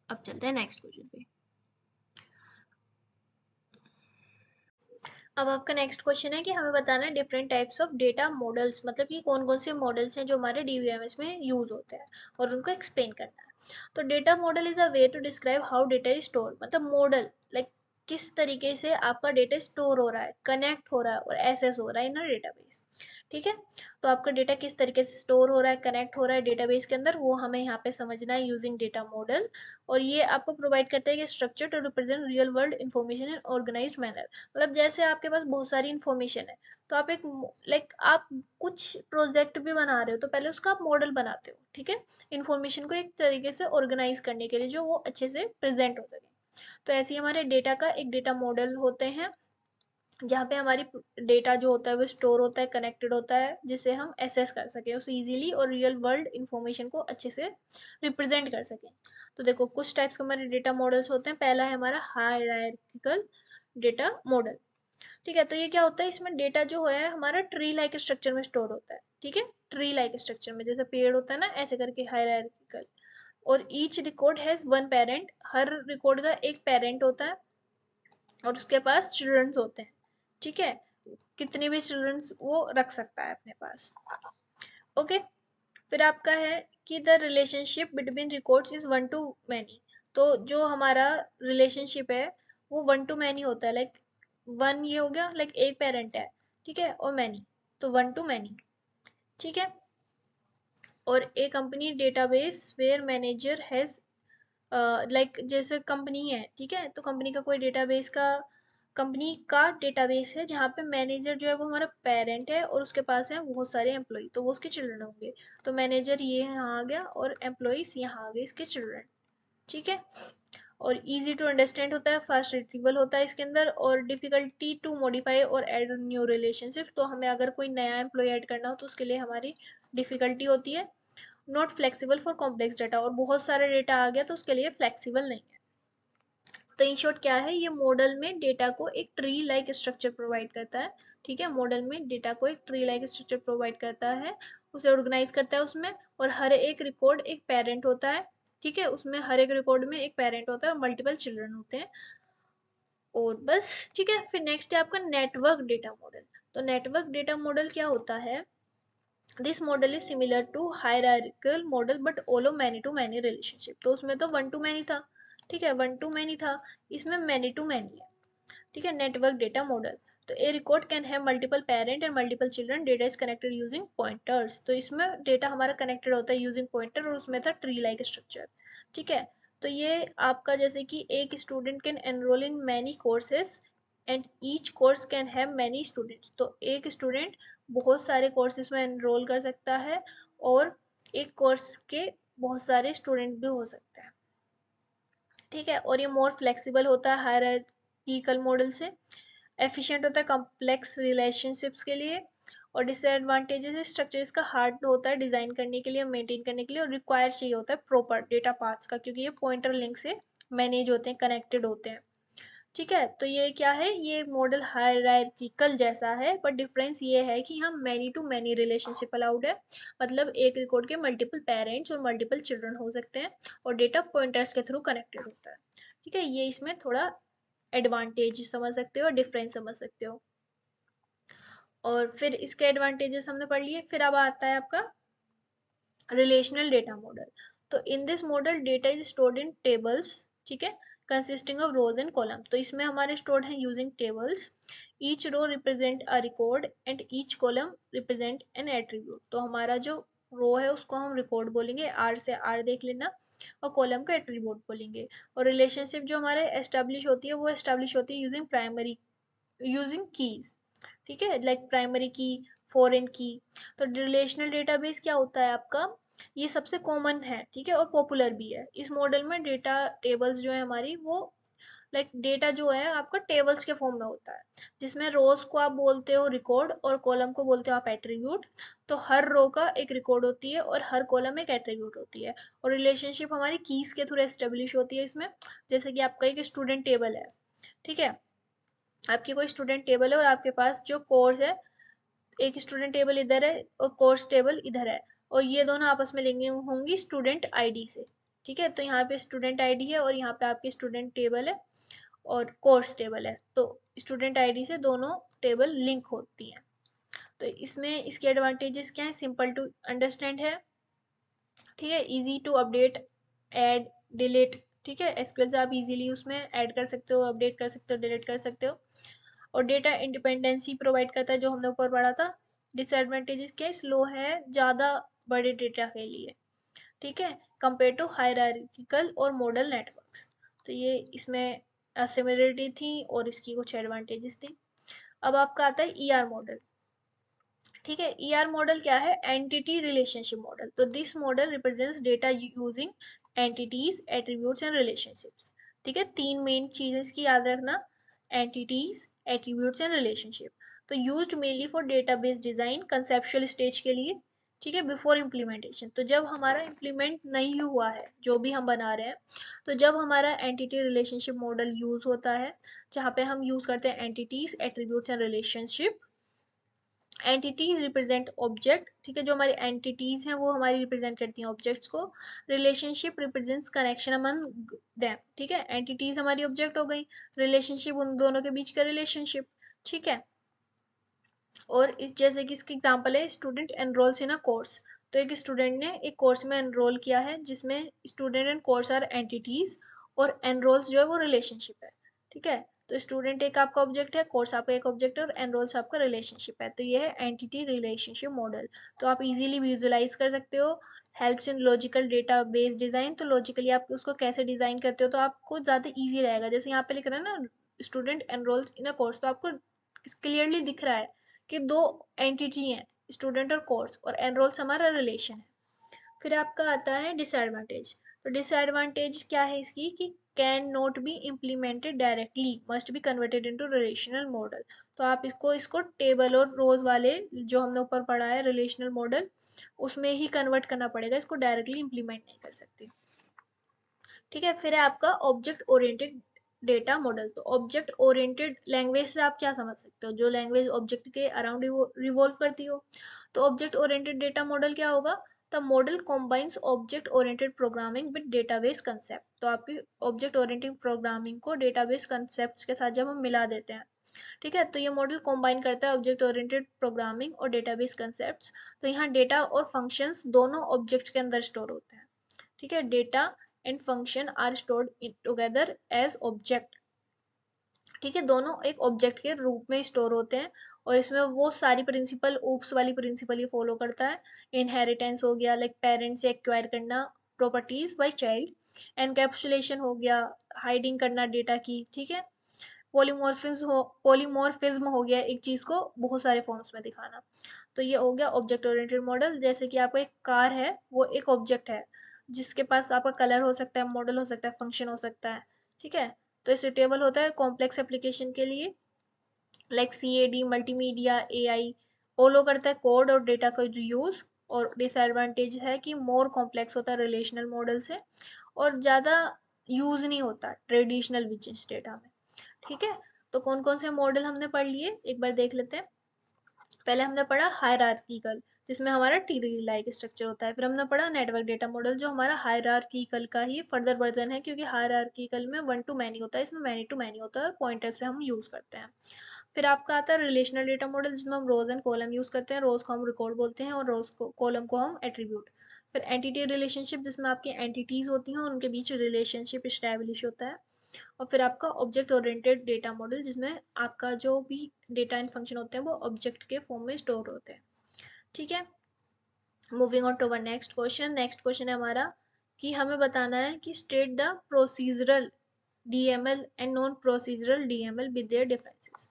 अब चलते हैं नेक्स्ट क्वेश्चन पे। अब आपका नेक्स्ट क्वेश्चन है कि हमें बताना है different types of data models, मतलब कि कौन कौन से मॉडल्स हैं जो हमारे डीबीएमएस में यूज होते हैं, और उनको एक्सप्लेन करना है। तो data model is a way to describe how data is store, मतलब मॉडल लाइक किस तरीके से आपका डेटा स्टोर हो रहा है, कनेक्ट हो रहा है और एसेस हो रहा है इन अ डेटाबेस, ठीक है। तो आपका डेटा किस तरीके से स्टोर हो रहा है, कनेक्ट हो रहा है डेटाबेस के अंदर, वो हमें यहाँ पे समझना है यूजिंग डेटा मॉडल। और ये आपको प्रोवाइड करता है कि structure to represent real world information in organized manner, मतलब जैसे आपके पास बहुत सारी इन्फॉर्मेशन है, तो आप एक लाइक आप कुछ प्रोजेक्ट भी बना रहे हो तो पहले उसका आप मॉडल बनाते हो, ठीक है, इन्फॉर्मेशन को एक तरीके से ऑर्गेनाइज करने के लिए जो वो अच्छे से प्रेजेंट हो सके। तो ऐसे ही हमारे डेटा का एक डेटा मॉडल होते हैं, जहाँ पे हमारी डेटा जो होता है वो स्टोर होता है, कनेक्टेड होता है, जिसे हम एसेस कर सकें उसे इजीली, और रियल वर्ल्ड इन्फॉर्मेशन को अच्छे से रिप्रेजेंट कर सकें। तो देखो कुछ टाइप्स के हमारे डेटा मॉडल्स होते हैं। पहला है हमारा हायरार्किकल डेटा मॉडल, ठीक है। तो ये क्या होता है, इसमें डेटा जो है हमारा ट्री लाइक स्ट्रक्चर में स्टोर होता है, ठीक है, ट्री लाइक स्ट्रक्चर में, जैसे पेड़ होता है ना, ऐसे करके हायरार्किकल। और each record has one parent, her record का एक पेरेंट होता है, और उसके पास चिल्ड्रंस होते हैं, ठीक है, कितने भी चिल्ड्रंस वो रख सकता है अपने पास, ओके। फिर आपका है कि the relationship between records is one two many, तो जो हमारा रिलेशनशिप है वो वन टू मैनी होता है, लाइक वन ये हो गया, लाइक एक पेरेंट है, ठीक है, और मैनी, तो वन टू मैनी, ठीक है। और a company database where manager has like जैसे कंपनी है, ठीक है, तो कंपनी का कोई डेटाबेस का, कंपनी का डेटाबेस है जहाँ पे मैनेजर जो है वो हमारा पेरेंट है, और उसके पास है बहुत सारे एम्प्लॉय, तो वो उसके चिल्ड्रन होंगे। तो मैनेजर ये यहाँ आ गया और एम्प्लॉयज यहाँ आ गए इसके चिल्ड्रन, ठीक है। और इजी टू अंडरस्टैंड होता है, फास्ट रिट्रीवल होता है इसके अंदर, और डिफिकल्टी टू मॉडिफाई और ऐड न्यू रिलेशनशिप, तो हमें अगर कोई नया एम्प्लॉय ऐड करना हो तो उसके लिए हमारी डिफिकल्टी होती है। Not flexible for complex data, और बहुत सारे डेटा आ गया तो उसके लिए फ्लेक्सिबल नहीं है। तो इन शॉर्ट क्या है, ये मॉडल में डेटा को एक ट्री लाइक स्ट्रक्चर प्रोवाइड करता है, ठीक है, मॉडल में डेटा को एक ट्री लाइक स्ट्रक्चर प्रोवाइड करता है, उसे ऑर्गेनाइज करता है उसमें, और हर एक रिकॉर्ड एक पेरेंट होता है, ठीक है, उसमें हर एक रिकॉर्ड में एक पेरेंट होता है और मल्टीपल चिल्ड्रन होते हैं, और बस, ठीक है। फिर नेक्स्ट है आपका नेटवर्क डेटा मॉडल। तो नेटवर्क डेटा मॉडल क्या होता है, this model is similar to hierarchical model but allow many to many relationship, तो उसमें तो वन टू मैनी था, ठीक है, वन टू मैनी था, इसमें मैनी टू मैनी है, ठीक है। नेटवर्क डेटा मॉडल, तो a record can have multiple parent and multiple children, data is connected using pointers, तो इसमें डेटा हमारा कनेक्टेड होता है यूजिंग पॉइंटर, और उसमें था ट्री लाइक स्ट्रक्चर, ठीक है। तो ये आपका जैसे कि एक student can enrol in many courses and each course can have many students, तो एक स्टूडेंट बहुत सारे कोर्सेज में एनरोल कर सकता है, और एक कोर्स के बहुत सारे स्टूडेंट भी हो सकते हैं, ठीक है। और ये मोर फ्लेक्सिबल होता है हायरार्किकल मॉडल से, एफिशिएंट होता है कॉम्प्लेक्स रिलेशनशिप्स के लिए, और डिसएडवांटेजेस है स्ट्रक्चर इसका हार्ड होता है डिजाइन करने के लिए, मेंटेन करने के लिए, और रिक्वायर चाहिए होता है प्रॉपर डेटा पाथ्स का, क्योंकि ये पॉइंटर लिंक से मैनेज होते हैं, कनेक्टेड होते हैं, ठीक है। तो ये क्या है, ये मॉडल हायरार्किकल जैसा है, पर डिफरेंस ये है कि हम many to many relationship allowed है, मतलब एक रिकॉर्ड के मल्टीपल पेरेंट्स और मल्टीपल चिल्ड्रन हो सकते हैं, और डेटा पॉइंटर्स के थ्रू कनेक्टेड होता है, ठीक है। ये इसमें थोड़ा एडवांटेज समझ सकते हो और डिफरेंस समझ सकते हो। और फिर इसके एडवांटेजेस हमने पढ़ लिए, फिर अब आता है आपका रिलेशनल डेटा मॉडल। तो in this model data is stored in tables, ठीक है, consisting of rows and column. तो इसमें हमारे स्टोर्ड है using tables. Each row represent a record and each column represent an attribute. तो हमारा जो रो है उसको हम रिकॉर्ड बोलेंगे, आर से आर देख लेना, और कॉलम का एट्रीब्यूट बोलेंगे। और रिलेशनशिप जो हमारे एस्टेब्लिश होती है वो एस्टेब्लिश होती है यूजिंग प्राइमरी, यूजिंग कीज, ठीक है, लाइक प्राइमरी की, फॉरेन की। तो रिलेशनल डेटाबेस क्या होता है आपका, ये सबसे कॉमन है, ठीक है, और पॉपुलर भी है। इस मॉडल में डेटा टेबल्स जो है हमारी वो लाइक डेटा जो है आपका टेबल्स के फॉर्म में होता है, जिसमें रोज को आप बोलते हो रिकॉर्ड और कॉलम को बोलते हो आप एट्रीब्यूट। तो हर रो का एक रिकॉर्ड होती है और हर कॉलम एक एट्रीब्यूट होती है। और रिलेशनशिप हमारी कीज के थ्रू एस्टेब्लिश होती है इसमें। जैसे कि आपका एक स्टूडेंट टेबल है, ठीक है, आपकी कोई स्टूडेंट टेबल है और आपके पास जो कोर्स है, एक स्टूडेंट टेबल इधर है और कोर्स टेबल इधर है, और ये दोनों आपस में लिंक होंगी स्टूडेंट आईडी से, ठीक है। तो यहाँ पे स्टूडेंट आईडी है और यहाँ पे आपकी स्टूडेंट टेबल है और कोर्स टेबल है। तो स्टूडेंट आईडी से दोनों टेबल लिंक होती हैं। तो इसमें इसके एडवांटेजेस क्या है, सिंपल टू अंडरस्टैंड है, ठीक है, easy to update, add, delete, ठीक है, एसक्यूएल से आप इजीली उसमें ऐड कर सकते हो, अपडेट कर सकते हो, डिलीट कर सकते हो। और डेटा इंडिपेंडेंसी प्रोवाइड करता है, जो हमने ऊपर पढ़ा था। डिसएडवांटेजेस क्या है, स्लो है ज़्यादा बड़े डेटा के लिए, ठीक है, कंपेयर टू हायरार्किकल और मॉडल नेटवर्क्स। तो ये इसमें सिमिलरिटी थी और इसकी कुछ एडवांटेजेस थी। अब आपका आता है ईआर मॉडल, ठीक है। ईआर मॉडल क्या है, एंटिटी रिलेशनशिप मॉडल। तो this model represents data using entities, attributes and relationships, ठीक है। तीन मेन चीजें इसकी याद रखना, एंटिटीज, एट्रीब्यूट्स एंड रिलेशनशिप। तो used mainly for database design, conceptual stage के लिए, ठीक है, बिफोर इम्प्लीमेंटेशन। तो जब हमारा इम्प्लीमेंट नहीं हुआ है जो भी हम बना रहे हैं, तो जब हमारा एंटिटी रिलेशनशिप मॉडल यूज होता है, जहाँ पे हम यूज करते हैं entities, attributes and relationship. Entities represent object, ठीक है, जो हमारी एंटिटीज हैं वो हमारी रिप्रेजेंट करती हैं ऑब्जेक्ट्स को। Relationship represents connection among them, ठीक है, एंटिटीज हमारी ऑब्जेक्ट हो गई, रिलेशनशिप उन दोनों के बीच का रिलेशनशिप, ठीक है। और इस जैसे कि इसकी एग्जांपल है, स्टूडेंट एनरोल्स इन अ कोर्स। तो एक स्टूडेंट ने एक कोर्स में एनरोल किया है, जिसमें student and course are entities, और एनरोल्स जो है वो रिलेशनशिप है, ठीक है। तो स्टूडेंट एक आपका ऑब्जेक्ट है, कोर्स आपका एक ऑब्जेक्ट है, और एनरोल्स आपका रिलेशनशिप है। तो ये है एंटिटी रिलेशनशिप मॉडल। तो आप इजीली विजुअलाइज कर सकते हो। Helps in logical data base design. तो लॉजिकली आप उसको कैसे डिजाइन करते हो तो आपको ज़्यादा ईजी रहेगा। जैसे यहाँ पे लिख रहा है ना, स्टूडेंट एनरोल्स इन अ कोर्स, तो आपको क्लियरली दिख रहा है कि दो एंटिटी हैं, स्टूडेंट और कोर्स, और एनरोल्स हमारा रिलेशन है। फिर आपका आता है डिसएडवांटेज। तो डिसएडवांटेज क्या है इसकी, कि can not be implemented directly, must be converted into relational model. तो आप इसको इसको टेबल और रोज वाले जो हमने ऊपर पढ़ा है रिलेशनल मॉडल, उसमें ही कन्वर्ट करना पड़ेगा, इसको डायरेक्टली इम्प्लीमेंट नहीं कर सकते, ठीक है। फिर है आपका ऑब्जेक्ट ओरिएंटेड डेटा मॉडल। तो ऑब्जेक्ट ओरिएंटेड लैंग्वेज से आप क्या समझ सकते हो, जो लैंग्वेज ऑब्जेक्ट के अराउंड रिवॉल्व करती हो। तो ऑब्जेक्ट ओरिएंटेड डेटा मॉडल क्या होगा, the model combines object oriented programming with database concept. तो आपकी ऑब्जेक्ट ओरिएंटेड प्रोग्रामिंग को डेटाबेस कंसेप्ट के साथ जब हम मिला देते हैं, ठीक है, तो ये मॉडल कॉम्बाइन करता है ऑब्जेक्ट ओरिएंटेड प्रोग्रामिंग और डेटाबेस कंसेप्ट। तो यहाँ डेटा और फंक्शंस दोनों ऑब्जेक्ट के अंदर स्टोर होते हैं, ठीक है। Data and function are stored together as object, ठीक है, दोनों एक ऑब्जेक्ट के रूप में स्टोर होते हैं। और इसमें वो सारी प्रिंसिपल, ऊप्स वाली प्रिंसिपल ये फॉलो करता है। इनहेरिटेंस हो गया, लाइक पेरेंट्स से एक्वायर करना प्रॉपर्टीज बाय चाइल्ड। एनकैप्सुलेशन हो गया, हाइडिंग करना डेटा की, ठीक है। पॉलीमॉर्फिज्म हो गया, एक चीज को बहुत सारे फॉर्म्स में दिखाना। तो ये हो गया ऑब्जेक्ट ओरिएंटेड मॉडल। जैसे कि आपका एक कार है, वो एक ऑब्जेक्ट है, जिसके पास आपका कलर हो सकता है, मॉडल हो सकता है, फंक्शन हो सकता है, ठीक है। तो ये सुटेबल होता है कॉम्प्लेक्स एप्लीकेशन के लिए, like CAD, multimedia, AI, follow करता है कोड और डेटा का जो यूज। और डिसएडवांटेज है कि मोर कॉम्प्लेक्स होता है रिलेशनल मॉडल से, और ज़्यादा यूज नहीं होता ट्रेडिशनल बिजनेस डेटा में, ठीक है। तो कौन कौन से मॉडल हमने पढ़ लिए एक बार देख लेते हैं। पहले हमने पढ़ा हायरार्किकल, जिसमें हमारा ट्री लाइक स्ट्रक्चर होता है। फिर हमने पढ़ा नेटवर्क डेटा मॉडल, जो हमारा हायरार्किकल का ही फर्दर वर्जन है, क्योंकि हायरार्किकल में वन टू मैनी होता है, इसमें मैनी टू मैनी होता है, और पॉइंटर से हम यूज करते हैं। फिर आपका आता है रिलेशनल डेटा मॉडल, जिसमें हम रोज एंड कॉलम यूज करते हैं। रोज को हम रिकॉर्ड बोलते हैं और रोज को, कॉलम को हम एट्रीब्यूट। फिर एंटिटी रिलेशनशिप, जिसमें आपकी एंटिटीज होती हैं और उनके बीच रिलेशनशिप इस्टेब्लिश होता है। और फिर आपका ऑब्जेक्ट ओरिएंटेड डेटा मॉडल, जिसमें आपका जो भी डेटा एंड फंक्शन होते हैं वो ऑब्जेक्ट के फॉर्म में स्टोर होते हैं। ठीक है, moving on to our next question. Next question है हमारा कि हमें बताना है कि state the procedural DML and non procedural DML with their differences.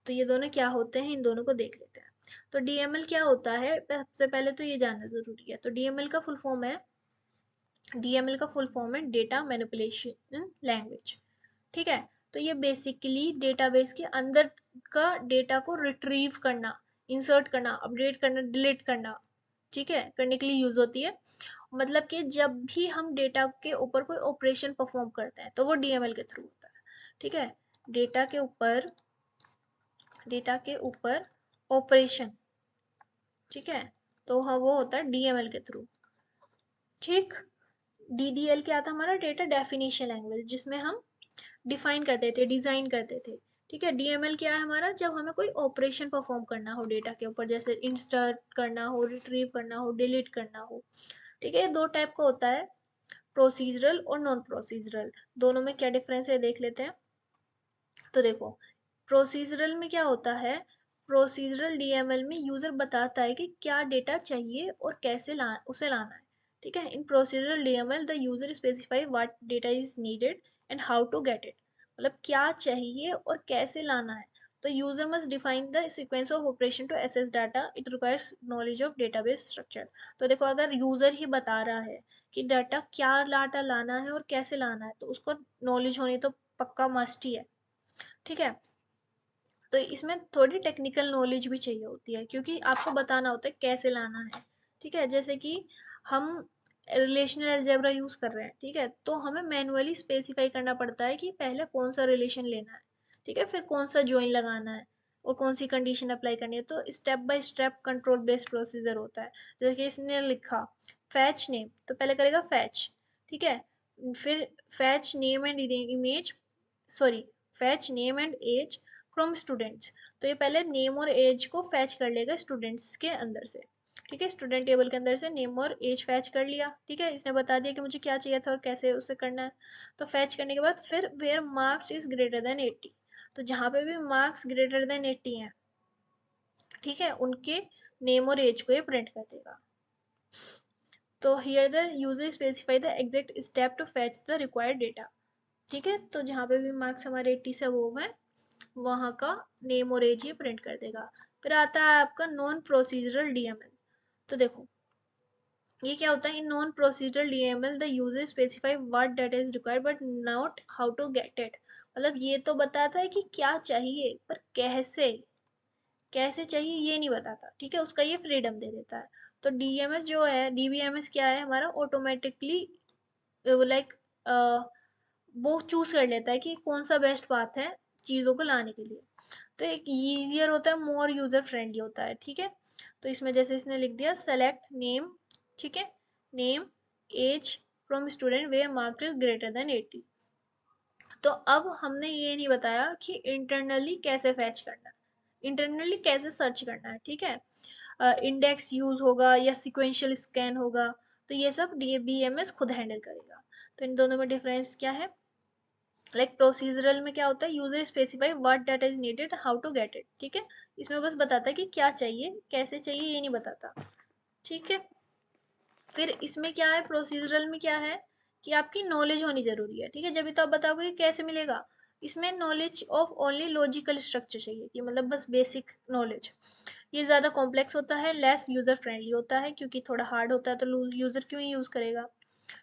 तो ये दोनों क्या होते हैं, इन दोनों को देख लेते हैं। तो डीएमएल क्या होता है, सबसे पहले तो ये जानना जरूरी है। तो डीएमएल का फुल फॉर्म है, डीएमएल का फुल फॉर्म है डेटा मैनिपुलेशन लैंग्वेज। ठीक है, तो ये बेसिकली डेटाबेस के अंदर का डेटा को रिट्रीव करना, इंसर्ट करना, अपडेट करना, डिलीट करना, ठीक है, करने के लिए यूज होती है। मतलब कि जब भी हम डेटा के ऊपर कोई ऑपरेशन परफॉर्म करते हैं तो वो डीएमएल के थ्रू होता है। ठीक है, डेटा के ऊपर डेटा के ऊपर ऑपरेशन, ठीक है, तो हाँ वो होता है डीएमएल के थ्रू। ठीक, डीडीएल क्या था हमारा, डेटा डेफिनेशन लैंग्वेज, जिसमें हम डिफाइन करते थे, डिजाइन करते थे। ठीक है, डीएमएल क्या है हमारा, जब हमें कोई ऑपरेशन परफॉर्म करना हो डेटा के ऊपर, जैसे इंसर्ट करना हो, रिट्रीव करना हो, डिलीट करना हो। ठीक है, दो टाइप का होता है, प्रोसीजरल और नॉन प्रोसीजरल। दोनों में क्या डिफरेंस है देख लेते हैं। तो देखो, प्रोसीजरल में क्या होता है, प्रोसीजरल डीएमएल में यूजर बताता है कि क्या डेटा चाहिए और कैसे उसे लाना है। ठीक है, in procedural DML the user specify what data is needed and how to get it. मतलब क्या चाहिए और कैसे लाना है। तो user must define the sequence of operation to access data, it requires knowledge of database structure. तो देखो, अगर यूजर ही बता रहा है कि डाटा क्या डाटा लाना है और कैसे लाना है, तो उसको नॉलेज होनी तो पक्का मस्ट ही है। ठीक है, तो इसमें थोड़ी टेक्निकल नॉलेज भी चाहिए होती है, क्योंकि आपको बताना होता है कैसे लाना है। ठीक है, जैसे कि हम रिलेशनल अलजेब्रा यूज कर रहे हैं, ठीक है, तो हमें मैनुअली स्पेसिफाई करना पड़ता है कि पहले कौन सा रिलेशन लेना है, ठीक है, फिर कौन सा ज्वाइन लगाना है और कौन सी कंडीशन अप्लाई करनी है। तो step by step control based procedure होता है। जैसे कि इसने लिखा फैच नेम, तो पहले करेगा फैच, ठीक है, फिर fetch name and image, sorry, fetch name and age from students. तो ये पहले नेम और एज को फैच कर लेगा स्टूडेंट्स के अंदर से। ठीक है, स्टूडेंट टेबल के अंदर से नेम और एज फैच कर लिया। ठीक है, इसने बता दिया कि मुझे क्या चाहिए था और कैसे उसे करना है। तो फैच करने के बाद फिर where marks is greater than 80, तो जहाँ पे भी मार्क्स ग्रेटर देन 80 हैं, ठीक है, उनके नेम और एज को ये प्रिंट कर देगा। तो here the user specify the exact step to fetch the required data. ठीक है, तो जहाँ पे भी मार्क्स हमारे 80 से वो है, वहाँ का नेम और एज ये प्रिंट कर देगा। फिर आता है आपका नॉन प्रोसीजरल डीएमएल। तो देखो, ये क्या होता है, in non procedural DML the user specify what data is required but not how to get it. मतलब ये तो बताता है कि क्या चाहिए, पर कैसे, कैसे चाहिए ये नहीं बताता। ठीक है, उसका ये फ्रीडम दे देता है। तो डीएमएस जो है, डीबीएमएस क्या है हमारा, ऑटोमेटिकली लाइक वो चूज कर लेता है कि कौन सा बेस्ट पाथ है चीज़ों को लाने के लिए। तो एक ईजियर होता है, मोर यूजर फ्रेंडली होता है। ठीक है, तो इसमें जैसे इसने लिख दिया सेलेक्ट नेम, ठीक है, name age from student where marks is greater than 80। तो अब हमने ये नहीं बताया कि इंटरनली कैसे फैच करना है, इंटरनली कैसे सर्च करना है। ठीक है, इंडेक्स यूज होगा या सिक्वेंशियल स्कैन होगा, तो ये सब डीबीएमएस खुद हैंडल करेगा। तो इन दोनों में डिफरेंस क्या है, लाइक प्रोसीजरल में क्या होता है, user specify what data is needed how to get it. ठीक है, इसमें बस बताता है कि क्या चाहिए कैसे चाहिए, ये नहीं बताता। ठीक है, फिर इसमें क्या है, प्रोसीजरल में क्या है कि आपकी नॉलेज होनी जरूरी है। ठीक है, जब भी तो आप बताओगे कि कैसे मिलेगा, इसमें knowledge of only logical structure चाहिए, कि मतलब बस बेसिक नॉलेज। ये ज़्यादा कॉम्प्लेक्स होता है, लेस यूज़र फ्रेंडली होता है, क्योंकि थोड़ा हार्ड होता है तो यूज़र क्यों ही यूज़ करेगा।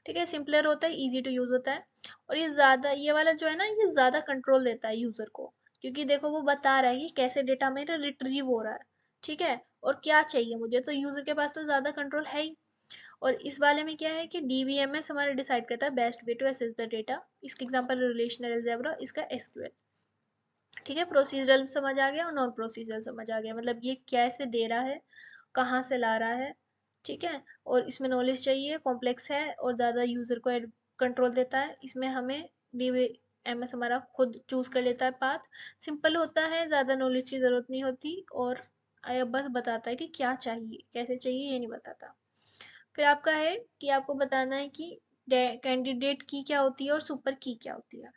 ठीक है, सिंपलर होता है, इजी टू यूज़ होता है। और ये ज़्यादा, ये वाला जो है ना, ये ज़्यादा कंट्रोल देता है यूज़र को, क्योंकि देखो वो बता रहा है कि कैसे डेटा मेरा रिट्रीव हो रहा है। ठीक है, और क्या चाहिए मुझे, तो यूज़र के पास तो ज़्यादा कंट्रोल है ही। और इस वाले में क्या है कि डीबीएमएस हमारा डिसाइड करता है best way to access the data. इसके एग्जांपल रिलेशनल अलजेब्रा, इसका एसक्यूएल। ठीक है, प्रोसीजरल समझ आ गया और नॉन प्रोसीजरल समझ आ गया, मतलब ये कैसे दे रहा है, कहाँ से ला रहा है। ठीक है, और इसमें नॉलेज चाहिए, कॉम्प्लेक्स है और ज़्यादा यूज़र को कंट्रोल देता है। इसमें हमें डीबीएमएस हमारा खुद चूज कर लेता है पाथ, सिंपल होता है, ज़्यादा नॉलेज की ज़रूरत नहीं होती, और बस बताता है कि क्या चाहिए कैसे चाहिए, ये नहीं बताता। फिर आपका है कि आपको बताना है कि कैंडिडेट की क्या होती है और सुपर की क्या होती है।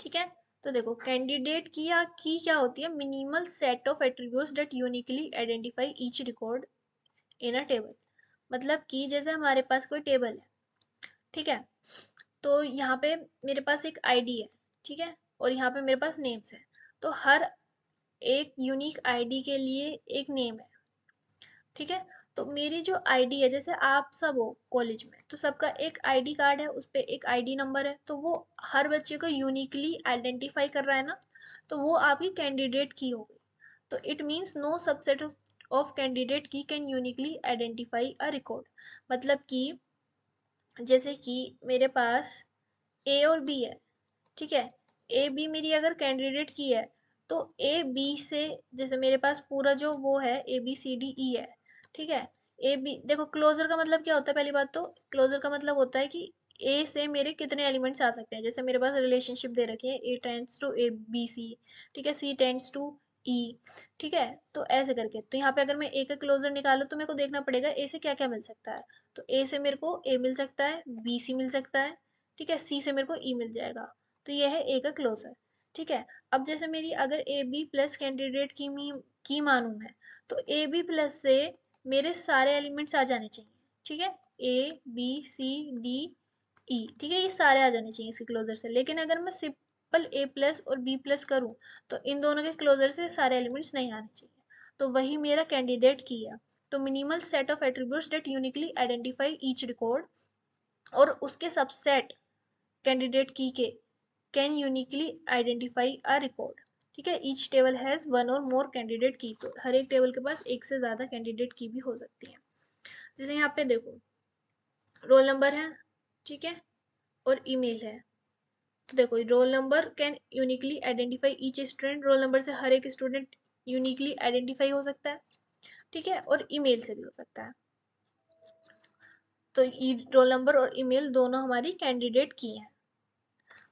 ठीक है, तो देखो कैंडिडेट की या की क्या होती है, minimal set of attributes that uniquely identify each record in a table. मतलब कि जैसे हमारे पास कोई टेबल है, ठीक है, तो यहाँ पे मेरे पास एक आईडी है, ठीक है, और यहाँ पे मेरे पास नेम्स है। तो हर एक यूनिक आईडी के लिए एक नेम है, ठीक है। तो मेरी जो आईडी है, जैसे आप सब हो कॉलेज में, तो सबका एक आईडी कार्ड है, उस पे एक आईडी नंबर है, तो वो हर बच्चे को यूनिकली आइडेंटिफाई कर रहा है ना, तो वो आपकी कैंडिडेट की हो गई। तो it means no subset of candidate key can uniquely identify a record. मतलब कि जैसे कि मेरे पास ए और बी है, ठीक है, ए बी मेरी अगर कैंडिडेट की है, तो ए बी से, जैसे मेरे पास पूरा जो वो है ए बी सी डी ई है, ठीक है, ए बी देखो क्लोजर का मतलब क्या होता है, पहली बात तो क्लोजर का मतलब होता है कि ए से मेरे कितने एलिमेंट्स आ सकते हैं। जैसे मेरे पास रिलेशनशिप दे रखी है A tends to A B C, ठीक है, सी टेंड्स टू ई, ठीक है, तो ऐसे करके, तो यहाँ पे अगर मैं ए का क्लोजर निकालूं तो मेरे को देखना पड़ेगा ए से क्या क्या मिल सकता है। तो ए से मेरे को ए मिल सकता है, बी सी मिल सकता है, ठीक है, सी से मेरे को ई मिल जाएगा। तो ये है ए का क्लोजर, ठीक है। अब जैसे मेरी अगर ए बी प्लस कैंडिडेट की मानूं मैं, तो ए बी प्लस से मेरे सारे एलिमेंट्स आ जाने चाहिए, ठीक है, ए बी सी डी ई, ठीक है, ये सारे आ जाने चाहिए इसके क्लोजर से। लेकिन अगर मैं सिंपल ए प्लस और बी प्लस करूँ, तो इन दोनों के क्लोजर से सारे एलिमेंट्स नहीं आने चाहिए। तो वही मेरा कैंडिडेट की है। तो minimal set of attributes that uniquely identify each record, और उसके सबसेट कैंडिडेट की के can uniquely identify a record, ठीक है। ईच टेबल हैज वन और मोर कैंडिडेट की, तो हर एक टेबल के पास एक से ज्यादा कैंडिडेट की भी हो सकती है। जैसे यहाँ पे देखो रोल नंबर है, ठीक है, और ईमेल है। तो देखो role number can uniquely identify each student, roll number से हर एक स्टूडेंट यूनिकली आइडेंटिफाई हो सकता है, ठीक है, और ईमेल से भी हो सकता है। तो रोल नंबर और ईमेल दोनों हमारी कैंडिडेट की हैं।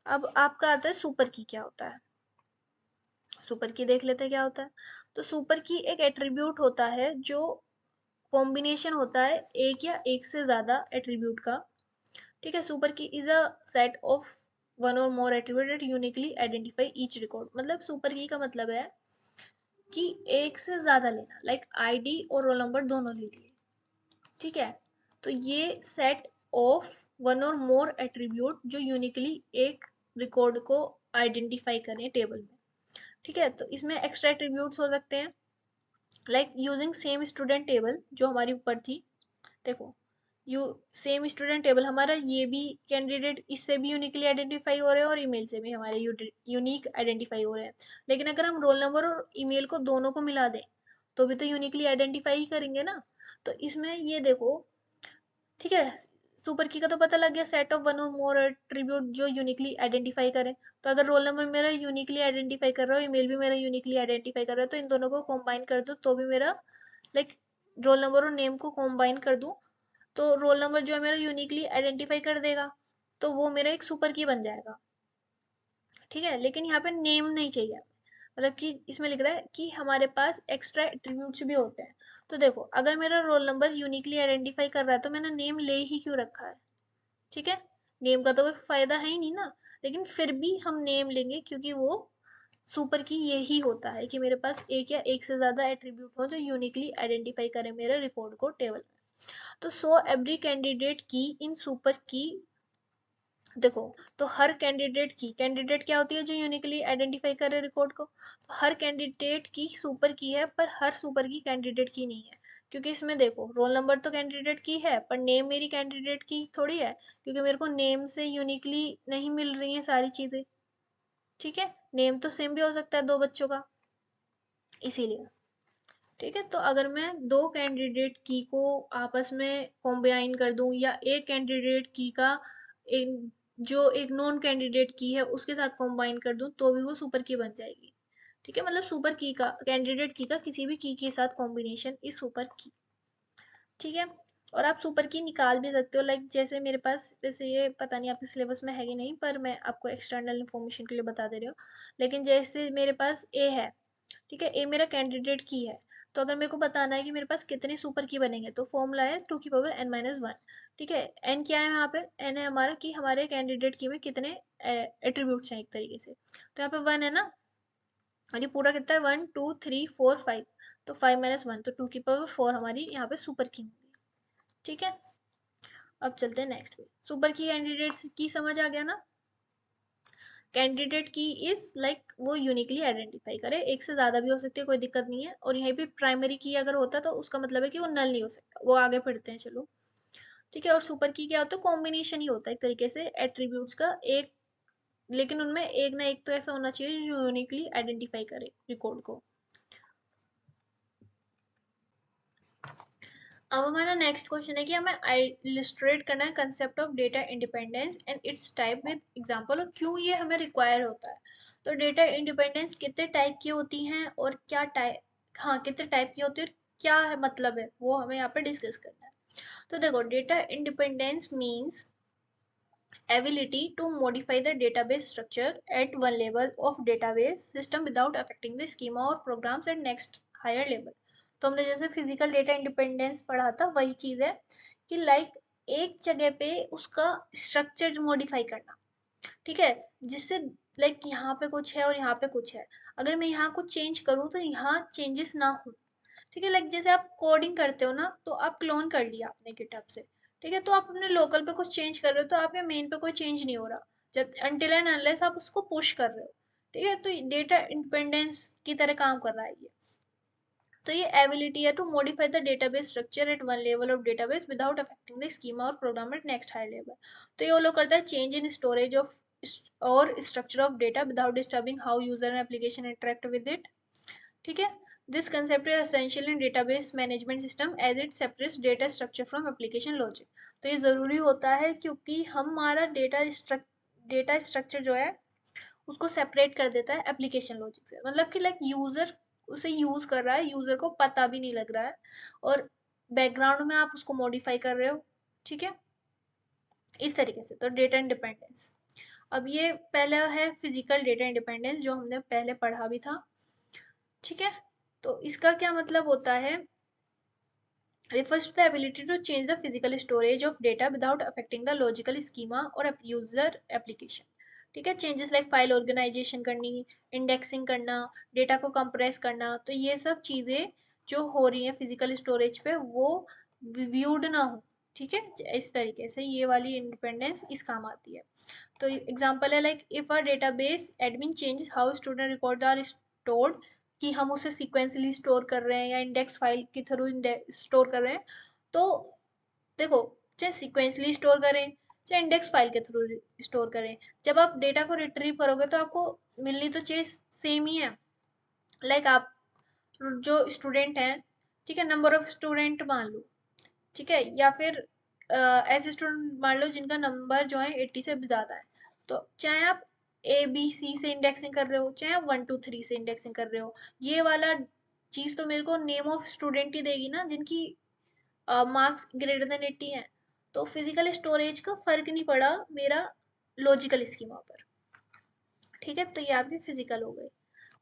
अब आपका आता है सुपर की क्या होता है। सुपर की देख लेते हैं क्या होता है। तो सुपर की एक एट्रीब्यूट होता है जो कॉम्बिनेशन होता है एक या एक से ज्यादा एट्रीब्यूट का, ठीक है। Super key is a set of one और more attribute that uniquely identify each record. मतलब सुपर की का मतलब है कि एक से ज्यादा लेना, लाइक आईडी और रोल नंबर दोनों ले लिए, ठीक है। तो ये सेट ऑफ वन और मोर एट्रीब्यूट जो यूनिकली एक रिकॉर्ड को आइडेंटिफाई करें टेबल में, ठीक है। तो इसमें एक्स्ट्रा एट्रीब्यूट्स हो सकते हैं, like using same student table जो हमारी ऊपर थी। देखो यू सेम स्टूडेंट टेबल हमारा, ये भी कैंडिडेट इससे भी यूनिकली आइडेंटिफाई हो रहे हैं और ईमेल से भी हमारे यूनिक आइडेंटिफाई हो रहे हैं। लेकिन अगर हम रोल नंबर और ईमेल को दोनों को मिला दें, तो भी तो यूनिकली आइडेंटिफाई ही करेंगे ना। तो इसमें ये देखो, ठीक है, सुपर की का तो पता लग गया, सेट ऑफ वन और मोर एट्रीब्यूट जो यूनिकली आइडेंटिफाई करें। तो अगर रोल नंबर मेरा यूनिकली आइडेंटिफाई कर रहा है, ईमेल भी मेरा यूनिकली आइडेंटिफाई कर रहा है, तो इन दोनों को कंबाइन कर दो तो भी मेरा, लाइक रोल नंबर और नेम को कंबाइन कर दूं, तो रोल नंबर जो है मेरा यूनिकली आइडेंटिफाई कर देगा, तो वो मेरा एक सुपर की बन जाएगा, ठीक है। लेकिन यहाँ पे नेम नहीं चाहिए, मतलब कि इसमें लिख रहा है कि हमारे पास एक्स्ट्रा एट्रीब्यूट्स भी होते हैं। तो देखो अगर मेरा रोल नंबर यूनिकली आइडेंटिफाई कर रहा है, तो मैंने नेम ले ही क्यों रखा है, ठीक है, नेम का तो कोई फायदा है ही नहीं ना। लेकिन फिर भी हम नेम लेंगे क्योंकि वो सुपर की यही होता है कि मेरे पास एक या एक से ज्यादा एट्रीब्यूट हो जो यूनिकली आइडेंटिफाई करे मेरे रिकॉर्ड को टेबल में। तो सो एवरी कैंडिडेट की इन सुपर की, देखो, तो हर कैंडिडेट की, कैंडिडेट क्या होती है, जो यूनिकली आइडेंटिफाई करे रिकॉर्ड को। तो हर कैंडिडेट की सुपर की है, पर हर सुपर की कैंडिडेट की नहीं है। क्योंकि इसमें देखो रोल नंबर तो कैंडिडेट की है, पर नेम मेरी कैंडिडेट की थोड़ी है, क्योंकि मेरे को नेम से यूनिकली नहीं मिल रही है सारी चीजें, ठीक है। नेम तो सेम भी हो सकता है दो बच्चों का, इसीलिए, ठीक है। तो अगर मैं दो कैंडिडेट की को आपस में कॉम्बाइन कर दूं, या एक कैंडिडेट की का एक, जो एक नॉन कैंडिडेट की है उसके साथ कॉम्बाइन कर दूं, तो भी वो सुपर की बन जाएगी, ठीक है। मतलब सुपर की का, कैंडिडेट की का किसी भी की के साथ कॉम्बिनेशन इज सुपर की, ठीक है। और आप सुपर की निकाल भी सकते हो, लाइक जैसे मेरे पास, जैसे ये पता नहीं आपके सिलेबस में है कि नहीं, पर मैं आपको एक्सटर्नल इन्फॉर्मेशन के लिए बता दे रही हूँ। लेकिन जैसे मेरे पास ए है, ठीक है, ए मेरा कैंडिडेट की है, तो अगर मेरे को बताना है कि मेरे पास कितने सुपर की बनेंगे, तो फॉर्मूला है 2n-1। ठीक है, एन क्या है यहाँ पे, एन है हमारा कि हमारे कैंडिडेट की में कितने एट्रीब्यूट्स हैं एक तरीके से। तो यहाँ पे 1 है ना, और ये पूरा कितना है, 1 2 3 4 5, तो 5-1 तो 2 की पावर 4 हमारी यहाँ पे सुपर की होगी। ठीक है, अब चलते हैं नेक्स्ट पे। सुपर की कैंडिडेट्स की समझ आ गया ना। कैंडिडेट की इज लाइक वो यूनिकली आइडेंटिफाई करे, एक से ज्यादा भी हो सकती है, कोई दिक्कत नहीं है। और यहीं पे प्राइमरी की अगर होता तो उसका मतलब है कि वो नल नहीं हो सकता, वो आगे पढ़ते हैं चलो। ठीक है, और सुपर की क्या होता है, कॉम्बिनेशन ही होता है एक तरीके से एट्रीब्यूट्स का एक, लेकिन उनमें एक ना एक तो ऐसा होना चाहिए जो यूनिकली आइडेंटिफाई करे रिकॉर्ड को। अब हमारा नेक्स्ट क्वेश्चन है कि हमें इलिस्ट्रेट करना है concept of data independence and it's type with example, और क्यों ये हमें रिक्वायर होता है। तो डेटा इंडिपेंडेंस कितने टाइप की होती हैं और क्या टाइप, हाँ कितने टाइप की होती है और क्या है मतलब है, वो हमें यहाँ पे डिस्कस करना है। तो देखो, data independence means ability to modify the database structure at one level of database system without affecting the schema or programs at next higher level। तो हमने जैसे फिजिकल डेटा इंडिपेंडेंस पढ़ा था, वही चीज है कि लाइक एक जगह पे उसका स्ट्रक्चर मॉडिफाई करना। ठीक है, जिससे लाइक यहाँ पे कुछ है और यहाँ पे कुछ है, अगर मैं यहाँ कुछ चेंज करूँ तो यहाँ चेंजेस ना हो। ठीक है, लाइक जैसे आप कोडिंग करते हो ना, तो आप क्लोन कर लिया आपने गिटहब से। ठीक है, तो आप अपने लोकल पे कुछ चेंज कर रहे हो तो आपके मेन पे कोई चेंज नहीं हो रहा, जब अनटिल एंड अनलेस आप उसको पुश कर रहे हो। ठीक है, तो डेटा इंडिपेंडेंस की तरह काम कर रहा है ये। तो ये एबिलिटी है to modify the database structure at one level of database without affecting the schema और program at next high level. तो ये वो लोग करता है चेंज इन स्टोरेज ऑफ और structure of data without disturbing how user and application interact with it. ठीक है, this concept is essential in database management system as it separates data structure from application logic. तो ये ज़रूरी होता है क्योंकि हमारा डेटा स्ट्रक्चर जो है उसको सेपरेट कर देता है एप्लीकेशन लॉजिक से। मतलब कि लाइक यूज़र उसे यूज़ कर रहा है, यूज़र को पता भी नहीं लग रहा है, और बैकग्राउंड में आप उसको मॉडिफाई कर रहे हो। ठीक है, इस तरीके से तो डेटा इंडिपेंडेंस। अब ये पहला है फिजिकल डेटा इंडिपेंडेंस जो हमने पहले पढ़ा भी था। ठीक है, तो इसका क्या मतलब होता है, refers to the ability to change the physical storage of data without affecting the logical schema or user application। ठीक है, चेंजेस लाइक फाइल ऑर्गेनाइजेशन करनी, इंडेक्सिंग करना, डेटा को कंप्रेस करना, तो ये सब चीज़ें जो हो रही हैं फिजिकल स्टोरेज पे वो व्यूड ना हो। ठीक है, इस तरीके से ये वाली इंडिपेंडेंस इस काम आती है। तो एग्जांपल है like if a database admin changes how student record are stored, कि हम उसे सीक्वेंसली स्टोर कर रहे हैं या इंडेक्स फाइल के थ्रू स्टोर कर रहे हैं, तो देखो, चाहे सीक्वेंसली स्टोर करें चाहे इंडेक्स फाइल के थ्रू स्टोर करें, जब आप डेटा को रिट्रीव करोगे तो आपको मिलनी तो चीज सेम ही है। लाइक आप जो स्टूडेंट हैं, ठीक है, नंबर ऑफ स्टूडेंट मान लो, ठीक है, या फिर ऐसे स्टूडेंट मान लो जिनका नंबर जो है 80 से ज़्यादा है, तो चाहे आप ABC से इंडेक्सिंग कर रहे हो चाहे आप 1 2 3 से इंडेक्सिंग कर रहे हो, ये वाला चीज़ तो मेरे को नेम ऑफ स्टूडेंट ही देगी ना जिनकी मार्क्स ग्रेटर देन 80 है। तो फिजिकल स्टोरेज का फर्क नहीं पड़ा मेरा लॉजिकल स्कीमा पर। ठीक है, तो ये आपकी फिजिकल हो गई।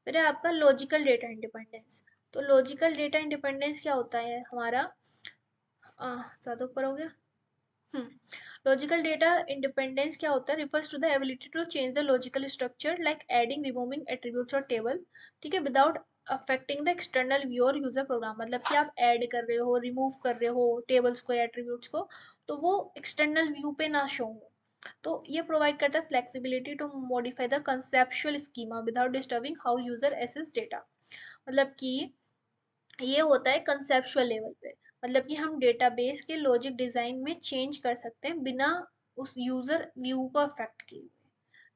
फिर है आपका लॉजिकल डेटा इंडिपेंडेंस। तो लॉजिकल डेटा इंडिपेंडेंस क्या होता है हमारा, ज़्यादा ऊपर हो गया। लॉजिकल डेटा इंडिपेंडेंस क्या होता है, refers to the ability to change the logical structure like adding removing attributes और टेबल। ठीक है, without affecting the external view और यूजर प्रोग्राम, मतलब कि आप ऐड कर रहे हो रिमूव कर रहे हो टेबल्स को या एट्रीब्यूट्स को, तो वो एक्सटर्नल व्यू पे ना शो हो। तो ये प्रोवाइड करता है flexibility to modify the conceptual schema without disturbing how user access data. मतलब कि ये होता है कंसेप्चुअल लेवल पे, मतलब कि हम डेटाबेस के लॉजिक डिजाइन में चेंज कर सकते हैं बिना उस यूजर व्यू को अफेक्ट किए हुए।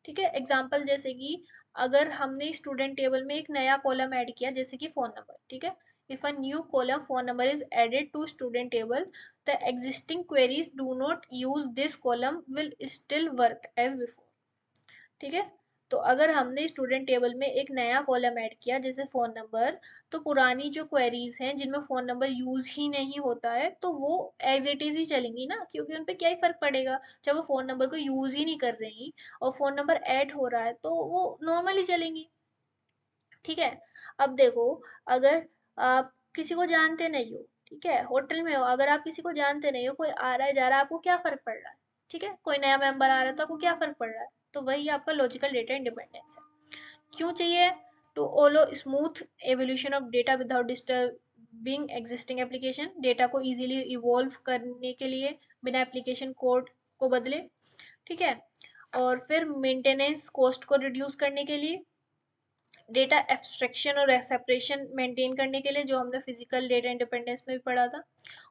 ठीक है, एग्जांपल जैसे कि अगर हमने स्टूडेंट टेबल में एक नया कॉलम ऐड किया जैसे कि फोन नंबर, ठीक है, if a new column phone number is added to student table, the existing queries do not use this column will still work as before. ठीक है, तो अगर हमने स्टूडेंट टेबल में एक नया कॉलम ऐड किया जैसे फ़ोन नंबर, तो पुरानी जो क्वेरीज हैं जिनमें फ़ोन नंबर यूज़ ही नहीं होता है तो वो एज इट इज़ ही चलेंगी ना, क्योंकि उन पे क्या ही फ़र्क पड़ेगा, जब वो फ़ोन नंबर को यूज़ ही नहीं कर रही और फ़ोन नंबर ऐड हो रहा है तो वो नॉर्मली चलेंगी। ठीक है, अब देखो, अगर आप किसी को जानते नहीं हो, ठीक है, होटल में हो, अगर आप किसी को जानते नहीं हो, कोई आ रहा है जा रहा है, आपको क्या फर्क पड़ रहा है? ठीक है, कोई नया मेंबर आ रहा है तो आपको क्या फर्क पड़ रहा है? तो वही आपका लॉजिकल डेटा इंडिपेंडेंस है। क्यों चाहिए? To allow smooth evolution of data without disturbing existing application, data को इजीली इवॉल्व करने के लिए बिना एप्लीकेशन कोड को बदले, ठीक है, और फिर मेंटेनेंस कॉस्ट को रिड्यूस करने के लिए, डेटा एब्स्ट्रैक्शन और सेपरेशन मेंटेन करने के लिए, जो हमने फिजिकल डेटा इंडिपेंडेंस में भी पढ़ा था,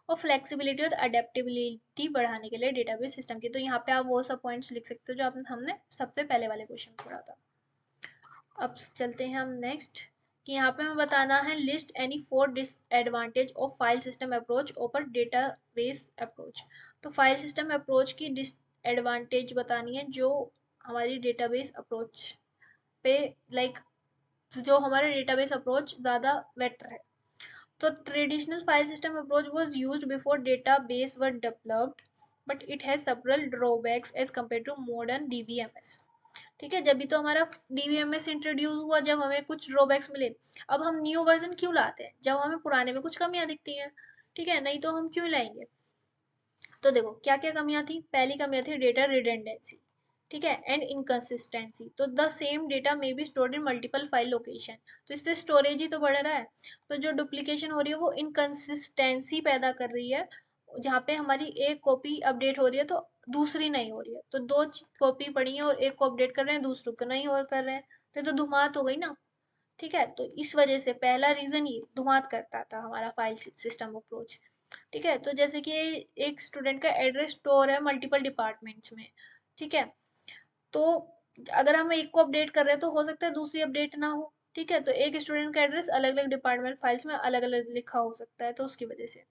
और फ्लेक्सिबिलिटी और अडेप्टेबिलिटी बढ़ाने के लिए डेटाबेस सिस्टम की। तो यहाँ पे आप वो सब पॉइंट्स लिख सकते हो जो हमने सबसे पहले वाले क्वेश्चन में पढ़ा था। अब चलते हैं हम नेक्स्ट, कि यहाँ पे हमें बताना है list any 4 disadvantage of file system approach over database approach. तो फाइल सिस्टम अप्रोच की डिसएडवांटेज बतानी है जो हमारी डेटाबेस अप्रोच पे लाइक जो हमारा डेटाबेस अप्रोच ज़्यादा बेटर है। तो traditional file system approach was used before database were developed, but it has several drawbacks as compare to modern DBMS. ठीक है, जब भी तो हमारा डीबीएमएस इंट्रोड्यूस हुआ, जब हमें कुछ ड्रॉबैक्स मिले। अब हम न्यू वर्जन क्यों लाते हैं? जब हमें पुराने में कुछ कमियां दिखती हैं, ठीक है, नहीं तो हम क्यों लाएंगे? तो देखो क्या क्या कमियां थी। पहली कमियां थी डेटा रिडेंडेंसी, ठीक है, एंड इनकंसिस्टेंसी। तो द सेम डेटा में be stored in multiple file location, तो इससे स्टोरेज ही तो बढ़ रहा है। तो जो डुप्लीकेशन हो रही है वो इनकंसिस्टेंसी पैदा कर रही है, जहाँ पे हमारी एक कॉपी अपडेट हो रही है तो दूसरी नहीं हो रही है। तो दो कॉपी पड़ी है और एक को अपडेट कर रहे हैं, दूसरों को नहीं और कर रहे हैं, तो ये तो धुमात हो गई ना। ठीक है, तो इस वजह से पहला रीजन ये धुआं करता था हमारा फाइल सिस्टम अप्रोच। ठीक है, तो जैसे कि एक स्टूडेंट का एड्रेस स्टोर है मल्टीपल डिपार्टमेंट्स में, ठीक है, तो अगर हम एक को अपडेट कर रहे हैं तो हो सकता है दूसरी अपडेट ना हो। ठीक है, तो एक स्टूडेंट का एड्रेस अलग अलग डिपार्टमेंट फाइल्स में अलग अलग लिखा हो सकता है, तो उसकी वजह से।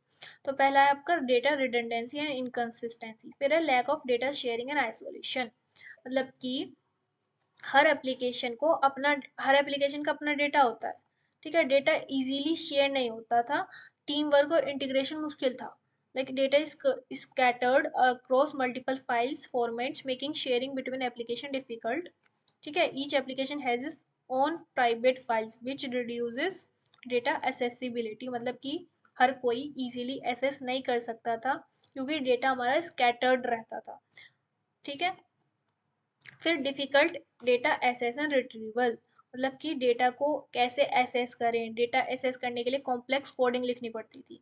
तो पहला है आपका डेटा रिडंडेंसी एंड इनकंसिस्टेंसी। फिर है lack of data sharing and isolation, मतलब कि हर एप्लीकेशन का अपना डेटा होता है। ठीक है, डेटा इजीली शेयर नहीं होता था, टीम वर्क और इंटीग्रेशन मुश्किल था। Like data is scattered across multiple files formats making sharing between application difficult. ठीक है, each application has its own private files which reduces data accessibility, मतलब कि हर कोई इजीली एक्सेस नहीं कर सकता था क्योंकि डेटा हमारा स्कैटर्ड रहता था। ठीक है, फिर difficult data access and retrieval, मतलब कि डेटा को कैसे एसेस करें। डेटा एसेस करने के लिए कॉम्प्लेक्स कोडिंग लिखनी पड़ती थी।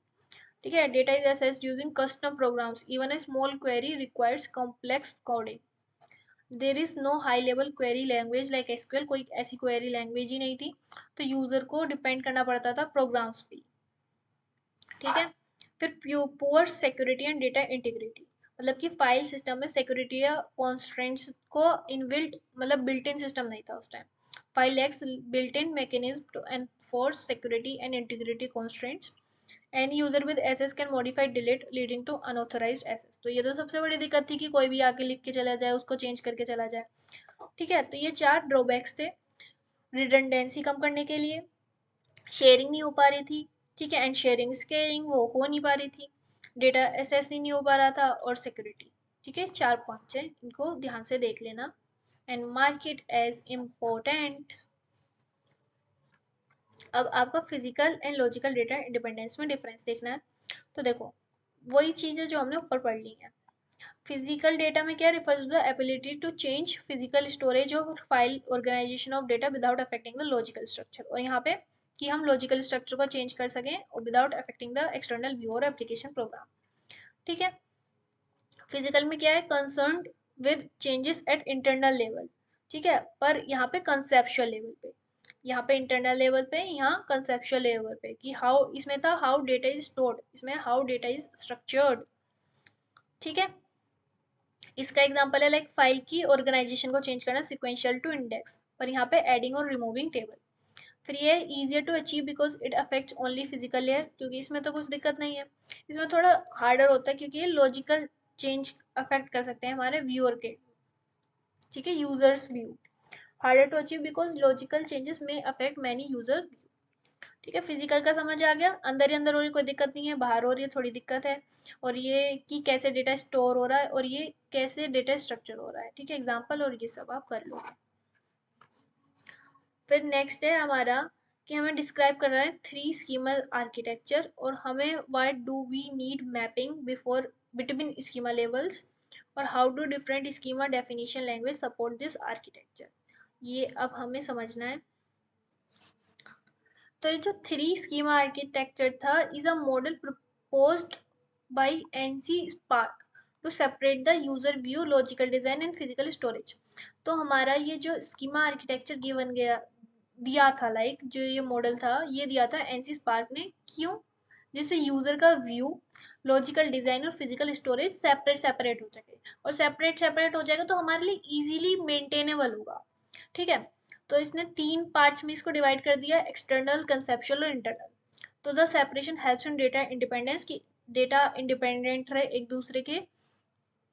ठीक है, data is accessed using custom programs, even a small query requires complex coding. There is no high level query language like SQL, कोई ऐसी क्वेरी लैंग्वेज ही नहीं थी, तो यूजर को डिपेंड करना पड़ता था प्रोग्राम्स पे। ठीक है, फिर poor security and data integrity, मतलब कि फाइल सिस्टम में सिक्योरिटी या कॉन्स्ट्रेंट्स को इनबिल्ट, मतलब बिल्ट इन सिस्टम नहीं था उस time. File lacks built in mechanism to enforce security and integrity constraints. Any user with access can modify delete leading to unauthorized access. तो ये तो सबसे बड़ी दिक्कत थी कि कोई भी आके लिख के चला जाए, उसको चेंज करके चला जाए। ठीक है, तो ये 4 ड्रॉबैक्स थे रिडंडेंसी कम करने के लिए। शेयरिंग नहीं हो पा रही थी, ठीक है, एंड शेयरिंग स्केयरिंग वो हो नहीं पा रही थी, डेटा एसेस ही नहीं हो पा रहा था, और सिक्योरिटी। ठीक है, 4 पॉइंट्स हैं, इनको ध्यान से देख लेना and mark it as important. अब आपका physical and logical data independence में डिफरेंस देखना है। तो देखो वही चीज़ें जो हमने ऊपर पढ़ ली हैं। फिजिकल डेटा में क्या refers to the ability to change physical storage और file organisation of data without affecting the logical structure, और यहाँ पे कि हम लॉजिकल स्ट्रक्चर को चेंज कर सकें और without affecting the external view और एप्लीकेशन प्रोग्राम। ठीक है, फिजिकल में क्या है, concern with changes at internal level. ठीक है, पर यहाँ पे कंसेप्चुअल लेवल पे, यहाँ पे इंटरनल लेवल पे, यहाँ कंसेप्चुअल लेवल पे, कि हाउ, इसमें था हाउ डेटा इज स्टोर्ड, इसमें हाउ डेटा इज स्ट्रक्चर्ड। ठीक है, इसका एग्जांपल है लाइक फाइल की ऑर्गेनाइजेशन को चेंज करना सिक्वेंशियल टू इंडेक्स, पर यहाँ पे एडिंग और रिमूविंग टेबल। फिर ये easier to achieve because it affects only physical layer, क्योंकि इसमें तो कुछ दिक्कत नहीं है। इसमें थोड़ा हार्डर होता है क्योंकि ये लॉजिकल चेंज अफेक्ट कर सकते हैं हमारे व्यूअर के, ठीक है, users view. Harder to achieve because logical changes में अफेक्ट मैनी यूजर। ठीक है, फिजिकल का समझ आ गया, अंदर ही अंदर हो रही कोई दिक्कत नहीं है, बाहर हो रही है थोड़ी दिक्कत है। और ये कि कैसे डेटा स्टोर हो रहा है और ये कैसे डेटा स्ट्रक्चर हो रहा है। ठीक है, एग्जांपल और ये सब आप कर लो। फिर नेक्स्ट है हमारा कि हमें डिस्क्राइब कर रहा है थ्री स्कीमा आर्किटेक्चर और हमें why do we need mapping before between schema levels और how do different schema definition language support this architecture, ये अब हमें समझना है। तो ये जो थ्री स्कीमा आर्किटेक्चर था is a model proposed by ANSI SPARC to separate the user view, logical design and physical storage. तो हमारा ये जो स्कीमा आर्किटेक्चर गिवन गया दिया था, लाइक जो ये मॉडल था ये दिया था एनसी स्पार्क ने, क्यों? जिससे यूजर का व्यू, लॉजिकल डिजाइन और फिजिकल स्टोरेज सेपरेट सेपरेट हो सके, और सेपरेट सेपरेट हो जाएगा तो हमारे लिए इजीली मेंटेनेबल होगा। ठीक है, तो इसने तीन पार्ट्स में इसको डिवाइड कर दिया, एक्सटर्नल, कंसेप्चुअल और इंटरनल। तो the separation helps in data independence, की डेटा इंडिपेंडेंट रहे एक दूसरे के,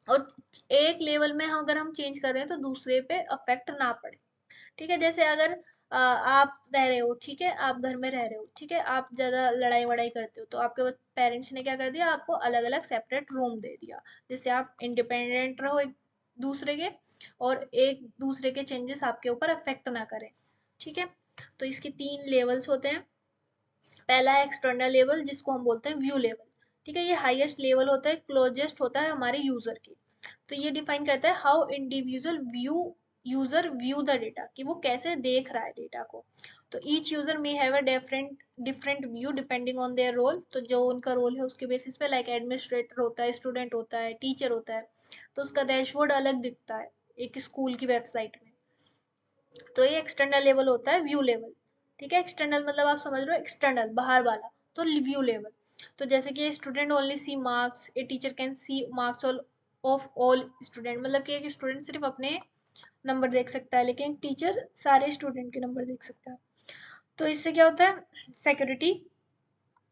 और एक लेवल में हम अगर हम चेंज कर रहे हैं तो दूसरे पे अफेक्ट ना पड़े। ठीक है, जैसे अगर आप रह रहे हो, ठीक है, आप घर में रह रहे हो, ठीक है, आप ज़्यादा लड़ाई वड़ाई करते हो तो आपके पेरेंट्स ने क्या कर दिया, आपको अलग अलग सेपरेट रूम दे दिया, जिससे आप इंडिपेंडेंट रहो एक दूसरे के, और एक दूसरे के चेंजेस आपके ऊपर अफेक्ट ना करें। ठीक है, तो इसके तीन लेवल्स होते हैं। पहला है एक्सटर्नल लेवल, जिसको हम बोलते हैं व्यू लेवल। ठीक है, ये हाईएस्ट लेवल होता है, क्लोजेस्ट होता है हमारे यूजर के। तो ये डिफाइन करता है how individual view user view the data, कि वो कैसे देख रहा है डेटा को। तो each user may have a different different view depending on their role, तो जो उनका रोल है उसके बेसिस पे, लाइक एडमिनिस्ट्रेटर होता है, स्टूडेंट होता है, टीचर होता है, तो उसका डैशबोर्ड अलग दिखता है एक स्कूल की वेबसाइट में। तो ये एक्सटर्नल लेवल होता है, व्यू लेवल। ठीक है, एक्सटर्नल मतलब आप समझ रहे हो एक्सटर्नल बाहर वाला, तो व्यू लेवल। तो जैसे कि student only see marks, a teacher can see marks of all student, मतलब कि एक स्टूडेंट सिर्फ अपने नंबर देख सकता है, लेकिन टीचर सारे स्टूडेंट के नंबर देख सकता है। तो इससे क्या होता है, सिक्योरिटी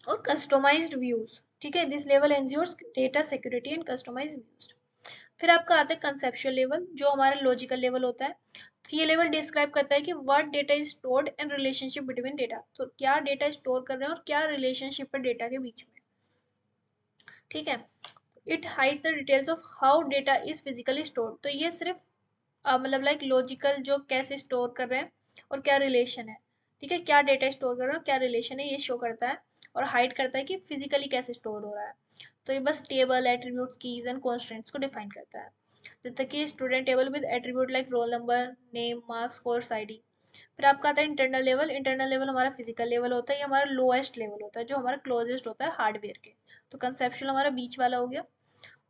और कस्टमाइज्ड व्यूज। ठीक है, this level ensures data security and customised views. फिर आपका आता है कंसेप्चुअल लेवल, जो हमारा लॉजिकल लेवल होता है। तो ये लेवल डिस्क्राइब करता है कि what data is stored and relationship between data, तो क्या डेटा स्टोर कर रहे हैं और क्या रिलेशनशिप है डेटा के बीच में। ठीक है, it hides the details of how data is physically stored, तो ये सिर्फ मतलब लाइक लॉजिकल जो कैसे स्टोर कर रहे हैं और क्या रिलेशन है। ठीक है, क्या डेटा स्टोर कर रहे हैं और क्या रिलेशन है, ये शो करता है। और हाइड करता है कि फिजिकली कैसे स्टोर हो रहा है। तो ये बस table, attributes, keys and constants को डिफाइन करता है। जैसे कि student table with attribute like role number, name, marks, course ID. फिर आपका आता है इंटरनल लेवल। इंटरनल लेवल हमारा फिजिकल लेवल होता है, ये हमारा लोएस्ट लेवल होता है, जो हमारा क्लोजेस्ट होता है हार्डवेयर के। तो कंसेप्चुअल हमारा बीच वाला हो गया।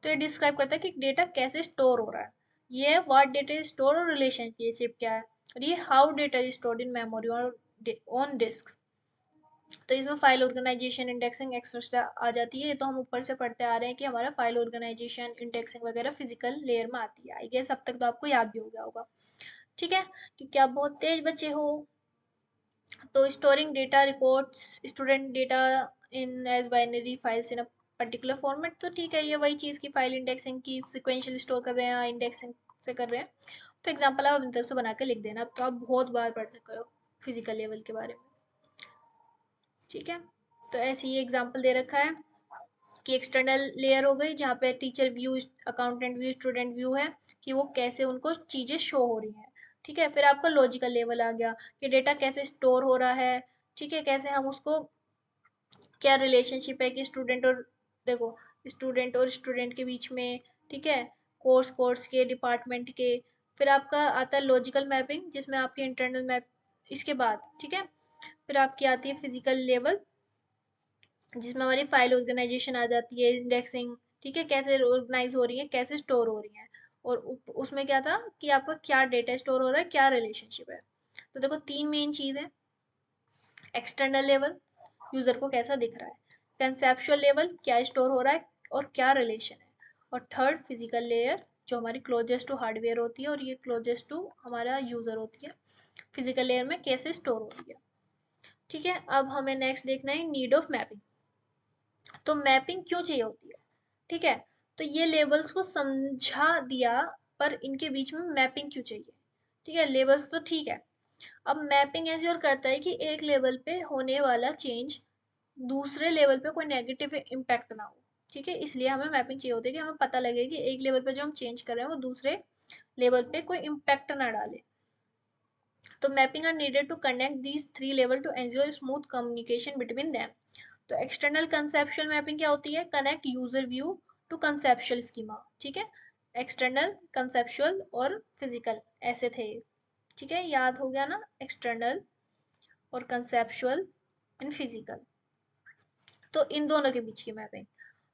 तो ये डिस्क्राइब करता है कि डेटा कैसे स्टोर हो रहा है, ये व्हाट डेटा इज स्टोर और रिलेशनशिप क्या है, और ये how data is stored in memory और ऑन डिस्क। तो इसमें फाइल ऑर्गेनाइजेशन, इंडेक्सिंग एक्सेट्रा आ जाती है। ये तो हम ऊपर से पढ़ते आ रहे हैं कि हमारा फाइल ऑर्गेनाइजेशन, इंडेक्सिंग वगैरह फिजिकल लेयर में आती है। आई गेस अब तक तो आपको याद भी हो गया होगा। ठीक है, क्योंकि आप बहुत तेज बच्चे हो। तो storing data records student data in as binary files in a particular format, तो ठीक है, ये वही चीज़ की फाइल इंडेक्सिंग की सिक्वेंशियल स्टोर कर रहे हैं, इंडेक्सिंग से कर रहे हैं। तो एग्जांपल आप अपनी तरफ से बना के लिख देना, अब तो आप बहुत बार पढ़ चुके हो फिजिकल लेवल के बारे में। ठीक है, तो ऐसे ही एग्जांपल दे रखा है कि एक्सटर्नल लेयर हो गई, जहाँ पे teacher view, accountant view, student view है, कि वो कैसे उनको चीज़ें शो हो रही हैं। ठीक है, फिर आपका लॉजिकल लेवल आ गया कि डेटा कैसे स्टोर हो रहा है। ठीक है, कैसे हम उसको, क्या रिलेशनशिप है कि स्टूडेंट और, देखो, स्टूडेंट और स्टूडेंट के बीच में। ठीक है, कोर्स कोर्स के, डिपार्टमेंट के। फिर आपका आता है लॉजिकल मैपिंग, जिसमें आपकी इंटरनल मैप, इसके बाद ठीक है, फिर आपकी आती है फिजिकल लेवल, जिसमें हमारी फाइल ऑर्गेनाइजेशन आ जाती है, इंडेक्सिंग। ठीक है, कैसे ऑर्गेनाइज हो रही है, कैसे स्टोर हो रही है, और उसमें क्या था कि आपका क्या डेटा स्टोर हो रहा है, क्या रिलेशनशिप है। तो देखो तीन मेन चीज़ है, एक्सटर्नल लेवल, यूजर को कैसा दिख रहा है, कंसेप्चुअल लेवल, क्या स्टोर हो रहा है और क्या रिलेशन है, और थर्ड फिजिकल लेयर, जो हमारी क्लोजेस्ट टू हार्डवेयर होती है और ये क्लोजेस्ट टू हमारा यूजर होती है, फिजिकल लेयर में कैसे स्टोर होती है। ठीक है, अब हमें नेक्स्ट देखना है नीड ऑफ मैपिंग। तो मैपिंग क्यों चाहिए होती है? ठीक है, तो ये लेबल्स को समझा दिया, पर इनके बीच में मैपिंग क्यों चाहिए? ठीक है, लेबल्स तो ठीक है, अब मैपिंग एज्योर करता है कि एक लेवल पे होने वाला चेंज दूसरे लेवल पे कोई नेगेटिव इम्पैक्ट ना हो। ठीक है, इसलिए हमें मैपिंग चाहिए होती है कि हमें पता लगे कि एक लेवल पे जो हम चेंज कर रहे हैं वो दूसरे लेवल पे कोई इम्पैक्ट ना डाले। तो mapping are needed to connect these 3 level to ensure smooth communication between them. तो एक्सटर्नल कंसेप्चुअल मैपिंग क्या होती है? Connect user view to conceptual schema. ठीक है, एक्सटर्नल, कंसेप्चुअल और फिजिकल ऐसे थे। ठीक है, याद हो गया ना, एक्सटर्नल और कंसेप्चुअल एंड फिजिकल। तो इन दोनों के बीच की मैपिंग,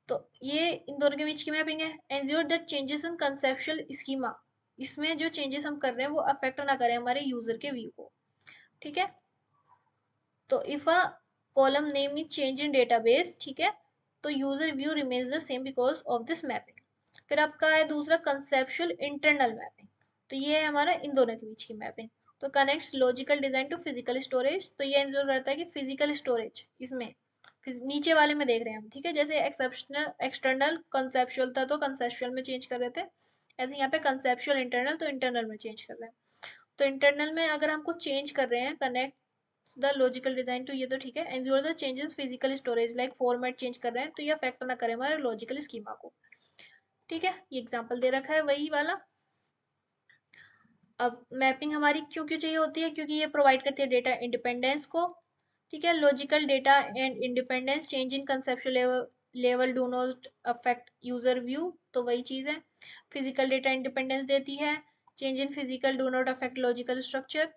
तो ये इन दोनों के बीच की मैपिंग है। Ensure that changes in conceptual schema, इसमें जो चेंजेस हम कर रहे हैं वो अफेक्ट ना करें हमारे यूजर के व्यू को। ठीक है, तो if a column name is change in database, ठीक है, तो user view remains the same because of this mapping. फिर आपका है दूसरा कंसेप्चुअल इंटरनल मैपिंग। तो ये है हमारा इन दोनों के बीच की मैपिंग। तो connects logical design to physical storage, तो ये इंश्योर करता है कि फिजिकल स्टोरेज इसमें नीचे वाले में देख रहे हैं हम। ठीक है, जैसे एक्सेप्शनल एक्सटर्नल कंसेप्चुअल था तो कंसेप्चुअल में चेंज कर रहे थे, ऐसे यहाँ पे कंसेप्चुअल इंटरनल तो इंटरनल में चेंज कर रहे हैं। तो इंटरनल में अगर हम कुछ चेंज कर रहे हैं, connect the logical design to, ये तो ठीक है। Ensure the changes physical storage like format change कर रहे हैं तो ये अफेक्ट ना करे हमारे लॉजिकल स्कीमा को। ठीक है, ये एग्जांपल दे रखा है वही वाला। अब मैपिंग हमारी क्यों क्यों चाहिए होती है? क्योंकि ये प्रोवाइड करती है डेटा इंडिपेंडेंस को। ठीक है, logical data and independence, change in conceptual level do not affect user view, तो वही चीज है। फिजिकल डेटा इंडिपेंडेंस देती है, change in physical do not affect logical structure.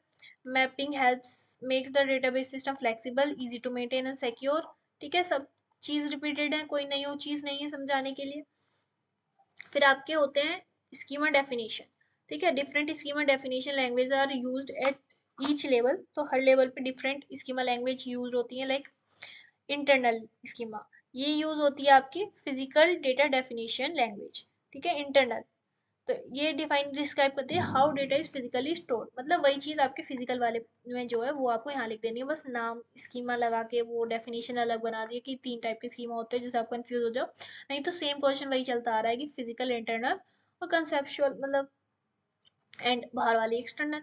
Mapping helps makes the database system flexible, easy to maintain and secure. ठीक है, सब चीज रिपीटेड है, कोई नई चीज नहीं है समझाने के लिए। फिर आपके होते हैं स्कीमा डेफिनेशन। ठीक है, different schema definition language are used at each level, तो हर लेवल पे डिफरेंट स्कीमा लैंग्वेज यूज होती है। लाइक इंटरनल स्कीमा, ये यूज होती है आपकी फिजिकल डेटा डेफिनेशन लैंग्वेज। ठीक है, इंटरनल, तो ये डिफाइन डिस्क्राइब करती है how data is physically stored, मतलब वही चीज आपके फिजिकल वाले में जो है वो आपको यहाँ लिख देनी है, बस नाम स्कीमा लगा के वो डेफिनेशन अलग बना दिए कि 3 टाइप के स्कीमा होते हैं, जिससे आप कंफ्यूज हो जाओ। नहीं तो सेम क्वेश्चन वही चलता आ रहा है कि फिजिकल इंटरनल और कंसेप्चुअल, मतलब एंड बाहर वाली एक्सटर्नल।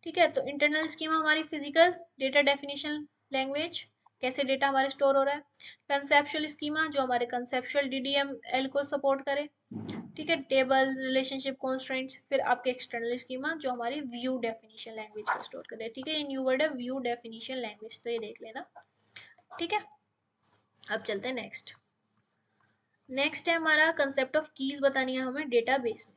ठीक है, तो इंटरनल स्कीमा हमारी फिजिकल डेटा डेफिनेशन लैंग्वेज, कैसे डेटा हमारे स्टोर हो रहा है। कंसेप्चुअल स्कीमा जो हमारे कंसेप्चुअल डीडीएमएल को सपोर्ट करे। ठीक है, टेबल, रिलेशनशिप, कॉन्स्ट्रेंट्स। फिर आपके एक्सटर्नल स्कीमा जो हमारी व्यू डेफिनेशन लैंग्वेज को स्टोर करे। ठीक है, ये न्यू वर्ड है व्यू डेफिनेशन लैंग्वेज, तो ये देख लेना। ठीक है, अब चलते हैं नेक्स्ट। नेक्स्ट है हमारा कंसेप्ट ऑफ कीज बतानी है हमें डेटाबेस में।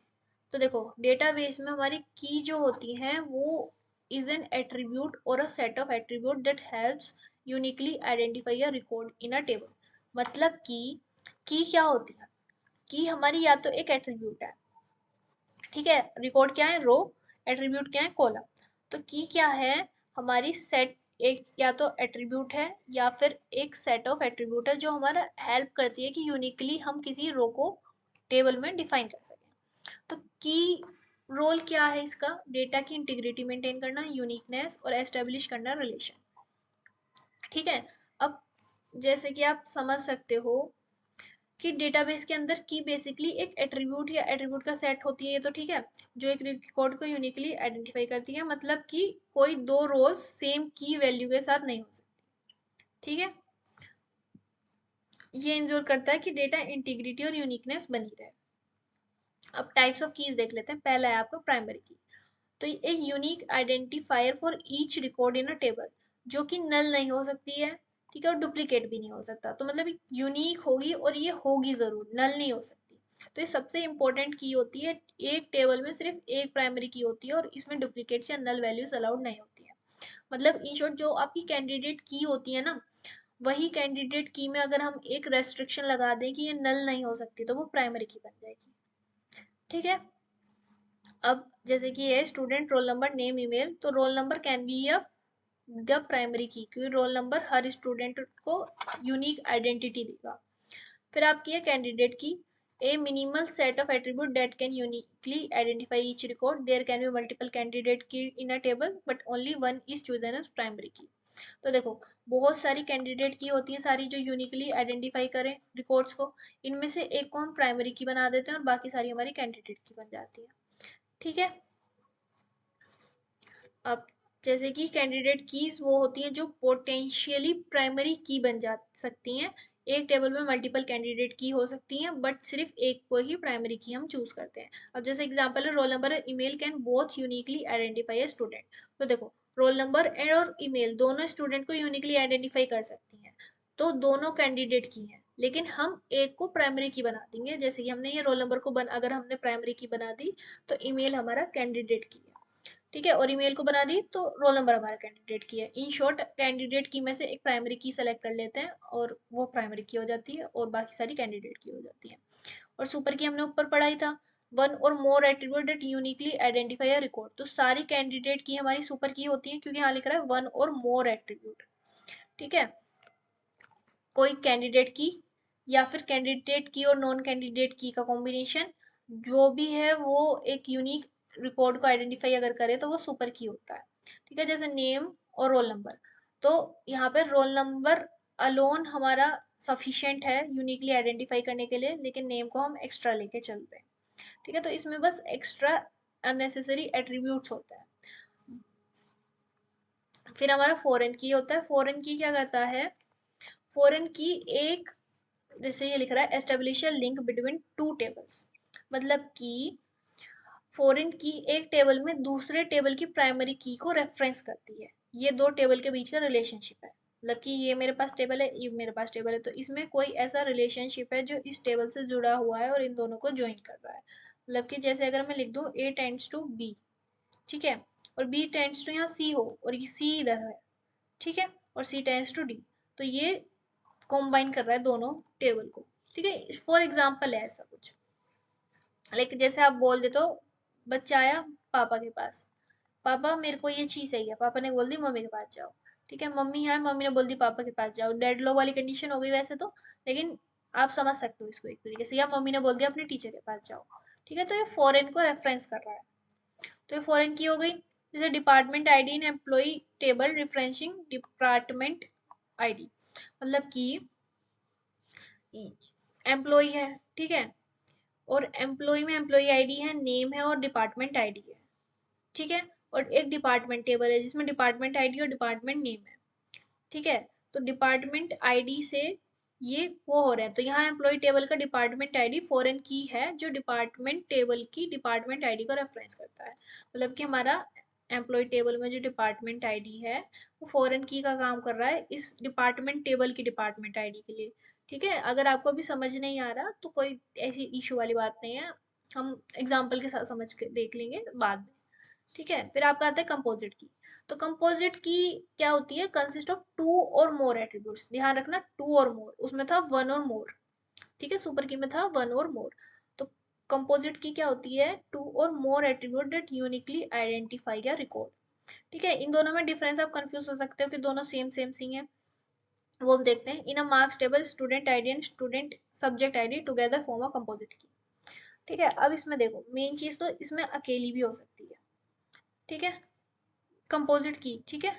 तो देखो, डेटाबेस में हमारी की जो होती है वो इज एन एट्रीब्यूट और अ set of attribute that helps uniquely identify a record in a table. मतलब की क्या होती है? की हमारी या तो एक एट्रीब्यूट है, ठीक है, रिकॉर्ड क्या है? रो। एट्रीब्यूट क्या है? कॉलम। तो की क्या है? हमारी सेट, एक या तो एट्रीब्यूट है या फिर एक सेट ऑफ एट्रीब्यूट है जो हमारा हेल्प करती है कि यूनिकली हम किसी रो को टेबल में डिफाइन कर सकें। तो की रोल क्या है इसका? डेटा की इंटीग्रिटी मेंटेन करना, यूनिकनेस और एस्टेब्लिश करना रिलेशन। ठीक है, अब जैसे कि आप समझ सकते हो कि डेटाबेस के अंदर की बेसिकली एक एट्रीब्यूट या एट्रीब्यूट का सेट होती है, ये तो ठीक है, जो एक रिकॉर्ड को यूनिकली आइडेंटिफाई करती है, मतलब कि कोई दो रोज सेम की वैल्यू के साथ नहीं हो सकती। ठीक है, ये इंश्योर करता है कि डेटा इंटीग्रिटी और यूनिकनेस बनी रहे। अब टाइप्स ऑफ कीज देख लेते हैं। पहला है आपका प्राइमरी की, तो एक unique identifier for each record in a table, जो कि नल नहीं हो सकती है, ठीक है, और डुप्लीकेट भी नहीं हो सकता। तो मतलब यूनिक होगी और ये होगी जरूर, नल नहीं हो सकती। तो ये सबसे इंपॉर्टेंट की होती है। एक टेबल में सिर्फ एक प्राइमरी की होती है और इसमें डुप्लीकेट्स या नल वैल्यूज अलाउड नहीं होती है। मतलब इन शॉर्ट जो आपकी कैंडिडेट की होती है ना, वही कैंडिडेट की में अगर हम एक रेस्ट्रिक्शन लगा दें कि ये नल नहीं हो सकती तो वो प्राइमरी की बन जाएगी। ठीक है, अब जैसे कि ये student roll number name email, तो roll number can be a the primary key, क्योंकि रोल नंबर हर स्टूडेंट को यूनिक आइडेंटिटी देगा। फिर आपकी है candidate key, a minimal set of attribute that can uniquely identify each record, there can be multiple candidate key in a table but only one is chosen as primary key. तो देखो, बहुत सारी candidate की होती है सारी जो uniquely identify करें रिकॉर्ड्स को, इनमें से एक को हम प्राइमरी की बना देते हैं और बाकी सारी हमारी कैंडिडेट की बन जाती है। ठीक है, अब जैसे कि कैंडिडेट कीज वो होती हैं जो पोटेंशियली प्राइमरी की बन जा सकती हैं एक टेबल में मल्टीपल कैंडिडेट की हो सकती हैं, बट सिर्फ एक को ही प्राइमरी की हम चूज करते हैं। अब जैसे एग्जांपल है, रोल नंबर और email can both uniquely identify a student. तो देखो, रोल नंबर और ईमेल दोनों स्टूडेंट को यूनिकली आइडेंटिफाई कर सकती हैं, तो दोनों कैंडिडेट की हैं, लेकिन हम एक को प्राइमरी की बना देंगे। जैसे कि हमने ये रोल नंबर को अगर हमने प्राइमरी की बना दी, तो ईमेल हमारा कैंडिडेट की है, ठीक है, और ईमेल को बना दी तो रोल नंबर हमारा कैंडिडेट की है। इन शॉर्ट, कैंडिडेट की में से एक प्राइमरी की सेलेक्ट कर लेते हैं और वो प्राइमरी की हो जाती है, और बाकी सारी कैंडिडेट की हो जाती है। और सुपर की हमने ऊपर पढ़ाई था, वन और more attribute that uniquely identify a record. तो सारी कैंडिडेट की हमारी सुपर की होती है, क्योंकि यहाँ लिख रहा है वन और मोर एट्रीब्यूट, ठीक है। कोई कैंडिडेट की या फिर कैंडिडेट की और नॉन कैंडिडेट की का कॉम्बिनेशन जो भी है, वो एक यूनिक रिकॉर्ड को आइडेंटिफाई अगर करे तो वो सुपर की होता है, ठीक है। जैसे नेम और रोल नंबर, तो यहाँ पे रोल नंबर अलोन हमारा सफिशिएंट है यूनिकली आइडेंटिफाई करने के लिए, लेकिन नेम को हम एक्स्ट्रा लेके चलते हैं, ठीक है। तो इसमें बस एक्स्ट्रा अननेसेसरी एट्रीब्यूट्स होता है। फिर हमारा फॉरेन की होता है। फॉरेन की क्या करता है, फॉरेन की एक, जैसे ये लिख रहा है establish link between two tables, मतलब कि फॉरेन की एक टेबल में दूसरे टेबल की प्राइमरी की को रेफरेंस करती है। ये दो टेबल के बीच का रिलेशनशिप है, मतलब कि ये मेरे पास टेबल है, ये मेरे पास टेबल है, तो इसमें कोई ऐसा रिलेशनशिप है जो इस टेबल से जुड़ा हुआ है और इन दोनों को ज्वाइन कर रहा है। मतलब कि जैसे अगर मैं लिख दूं ए टेंड्स टू बी, ठीक है, और बी टेंड्स टू यहाँ सी हो, और ये सी इधर है, ठीक है, और सी टेंड्स टू डी, तो ये कॉम्बाइन कर रहा है दोनों टेबल को, ठीक है। फॉर एग्जाम्पल है ऐसा कुछ, लाइक जैसे आप बोल देते हो, बच्चा आया पापा के पास, पापा मेरे को ये चीज़ चाहिए, पापा ने बोल दी मम्मी के पास जाओ, ठीक है, मम्मी है, मम्मी ने बोल दी पापा के पास जाओ, डेड लॉक वाली कंडीशन हो गई वैसे तो, लेकिन आप समझ सकते हो इसको एक तरीके से, या मम्मी ने बोल दिया अपने टीचर के पास जाओ, ठीक है। तो ये फॉरेन को रेफरेंस कर रहा है, तो ये फॉरेन की हो गई। जैसे department ID in employee table referencing department ID, मतलब कि एम्प्लॉय है, ठीक है, और एम्प्लॉय में एम्प्लॉय आईडी है, नेम है और डिपार्टमेंट आईडी है, ठीक है, और एक डिपार्टमेंट टेबल है जिसमें डिपार्टमेंट आईडी और डिपार्टमेंट नेम है, ठीक है। तो डिपार्टमेंट आईडी से ये वो हो रहे हैं, तो यहाँ एम्प्लॉय टेबल का डिपार्टमेंट आईडी फॉरेन की है जो डिपार्टमेंट टेबल की डिपार्टमेंट आईडी को रेफरेंस करता है, मतलब कि हमारा एम्प्लॉय टेबल में जो डिपार्टमेंट आईडी है वो फॉरेन की का काम कर रहा है इस डिपार्टमेंट टेबल की डिपार्टमेंट आईडी के लिए, ठीक है। अगर आपको अभी समझ नहीं आ रहा तो कोई ऐसी इशू वाली बात नहीं है, हम एग्जाम्पल के साथ समझ के देख लेंगे बाद में, ठीक है। फिर आपका आता है कंपोजिट की। तो कंपोजिट की क्या होती है, कंसिस्ट ऑफ टू और मोर एट्रीब्यूट्स, ध्यान रखना टू और मोर, उसमें था वन और मोर, ठीक है, सुपर की में था वन और मोर। तो कंपोजिट की क्या होती है, टू और more attribute that uniquely identify या रिकॉर्ड, ठीक है। इन दोनों में डिफरेंस आप कंफ्यूज हो सकते हो कि दोनों सेम सेम सी हैं, वो हम देखते हैं। In a marks table student ID and student subject ID together form a composite key, ठीक है। अब इसमें देखो, मेन चीज तो इसमें अकेली भी हो सकती है, ठीक है, कंपोजिट की, ठीक है,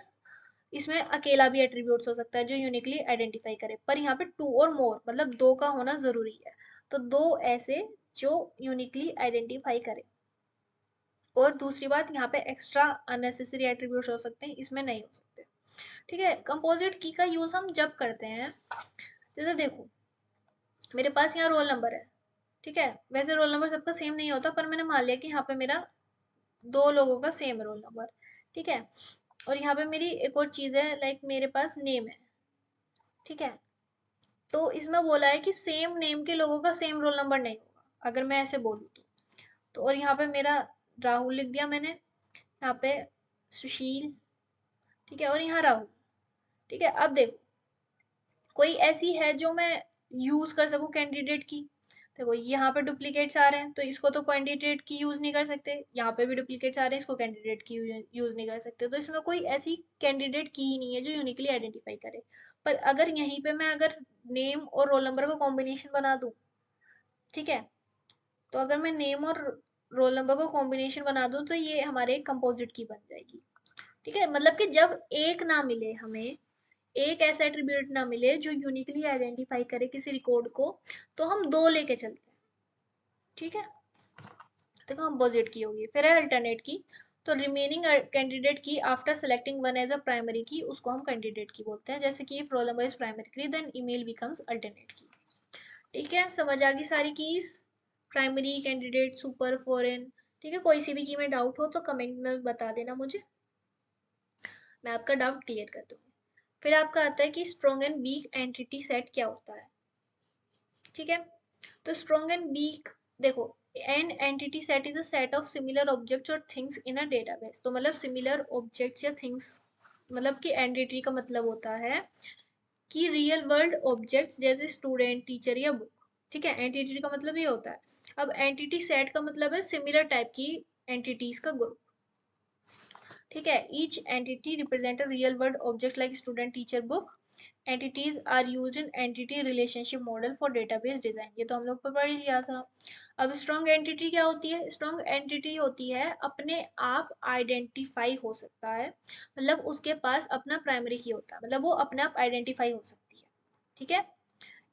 इसमें अकेला भी एट्रीब्यूट्स हो सकता है जो यूनिकली आइडेंटिफाई करे, पर यहाँ पे टू और मोर मतलब दो का होना जरूरी है, तो दो ऐसे जो यूनिकली आइडेंटिफाई करे। और दूसरी बात, यहाँ पे एक्स्ट्रा अननेसेसरी एट्रीब्यूट्स हो सकते हैं, इसमें नहीं हो सकते, ठीक है। कंपोजिट की का यूज हम जब करते हैं, जैसे देखो मेरे पास यहाँ रोल नंबर है, ठीक है, वैसे रोल नंबर सबका सेम नहीं होता, पर मैंने मान लिया कि यहाँ पे मेरा दो लोगों का सेम रोल नंबर, ठीक है, और यहाँ पे मेरी एक और चीज है, लाइक मेरे पास नेम है, ठीक है। तो इसमें बोला है कि सेम नेम के लोगों का सेम रोल नंबर नहीं होगा, अगर मैं ऐसे बोलूँ तो और यहाँ पे मेरा राहुल लिख दिया मैंने, यहाँ पे सुशील, ठीक है, और यहाँ राहुल, ठीक है। अब देखो, कोई ऐसी है जो मैं यूज कर सकूं कैंडिडेट की, देखो यहाँ पे डुप्लीकेट्स आ रहे हैं तो इसको तो कैंडिडेट की यूज नहीं कर सकते, यहाँ पे भी डुप्लीकेट्स आ रहे हैं, इसको कैंडिडेट की यूज नहीं कर सकते, तो इसमें कोई ऐसी कैंडिडेट की ही नहीं है जो यूनिकली आइडेंटिफाई करे। पर अगर यहीं पे मैं अगर नेम और रोल नंबर का कॉम्बिनेशन बना दूं, ठीक है, तो अगर मैं नेम और रोल नंबर का कॉम्बिनेशन बना दूं तो ये हमारे कंपोजिट की बन जाएगी, ठीक है। मतलब कि जब एक ना मिले हमें, एक ऐसा एट्रीब्यूट ना मिले जो यूनिकली आइडेंटिफाई करे किसी रिकॉर्ड को, तो हम दो लेके चलते हैं, ठीक है। तो कंपोजिट की होगी। फिर है अल्टरनेट की। तो remaining candidate key after selecting one as a primary key, उसको हम कैंडिडेट की बोलते हैं। जैसे कि if roll number is primary key then email becomes alternate key. ठीक है, समझ आ गई सारी keys, primary, candidate, super, foreign. ठीक है, कोई सी भी की में डाउट हो तो कमेंट में बता देना मुझे, मैं आपका डाउट क्लियर कर दूंगी। फिर आपका आता है कि strong and weak entity set क्या होता है। ठीक है, तो स्ट्रॉन्ग एंड वीक, देखो, an entity set is a set of similar objects और थिंग्स इन अ डेटाबेस। तो मतलब सिमिलर ऑब्जेक्ट्स या थिंग्स, मतलब कि एंटिटी का मतलब होता है कि रियल वर्ल्ड ऑब्जेक्ट्स जैसे स्टूडेंट, टीचर या बुक। ठीक है, एंटिटी का मतलब ये होता है। अब एंटिटी सेट का मतलब है सिमिलर टाइप की एंटिटीज का ग्रुप। ठीक है, each entity represent a real world object like student, teacher, book. entities are used in entity relationship model for database design, ये तो हम लोग पर पढ़ ही लिया था। अब स्ट्रॉन्ग एंटिटी क्या होती है? स्ट्रॉन्ग एंटिटी होती है अपने आप आइडेंटिफाई हो सकता है, मतलब उसके पास अपना प्राइमरी की होता है, मतलब वो अपने आप आइडेंटिफाई हो सकती है। ठीक है,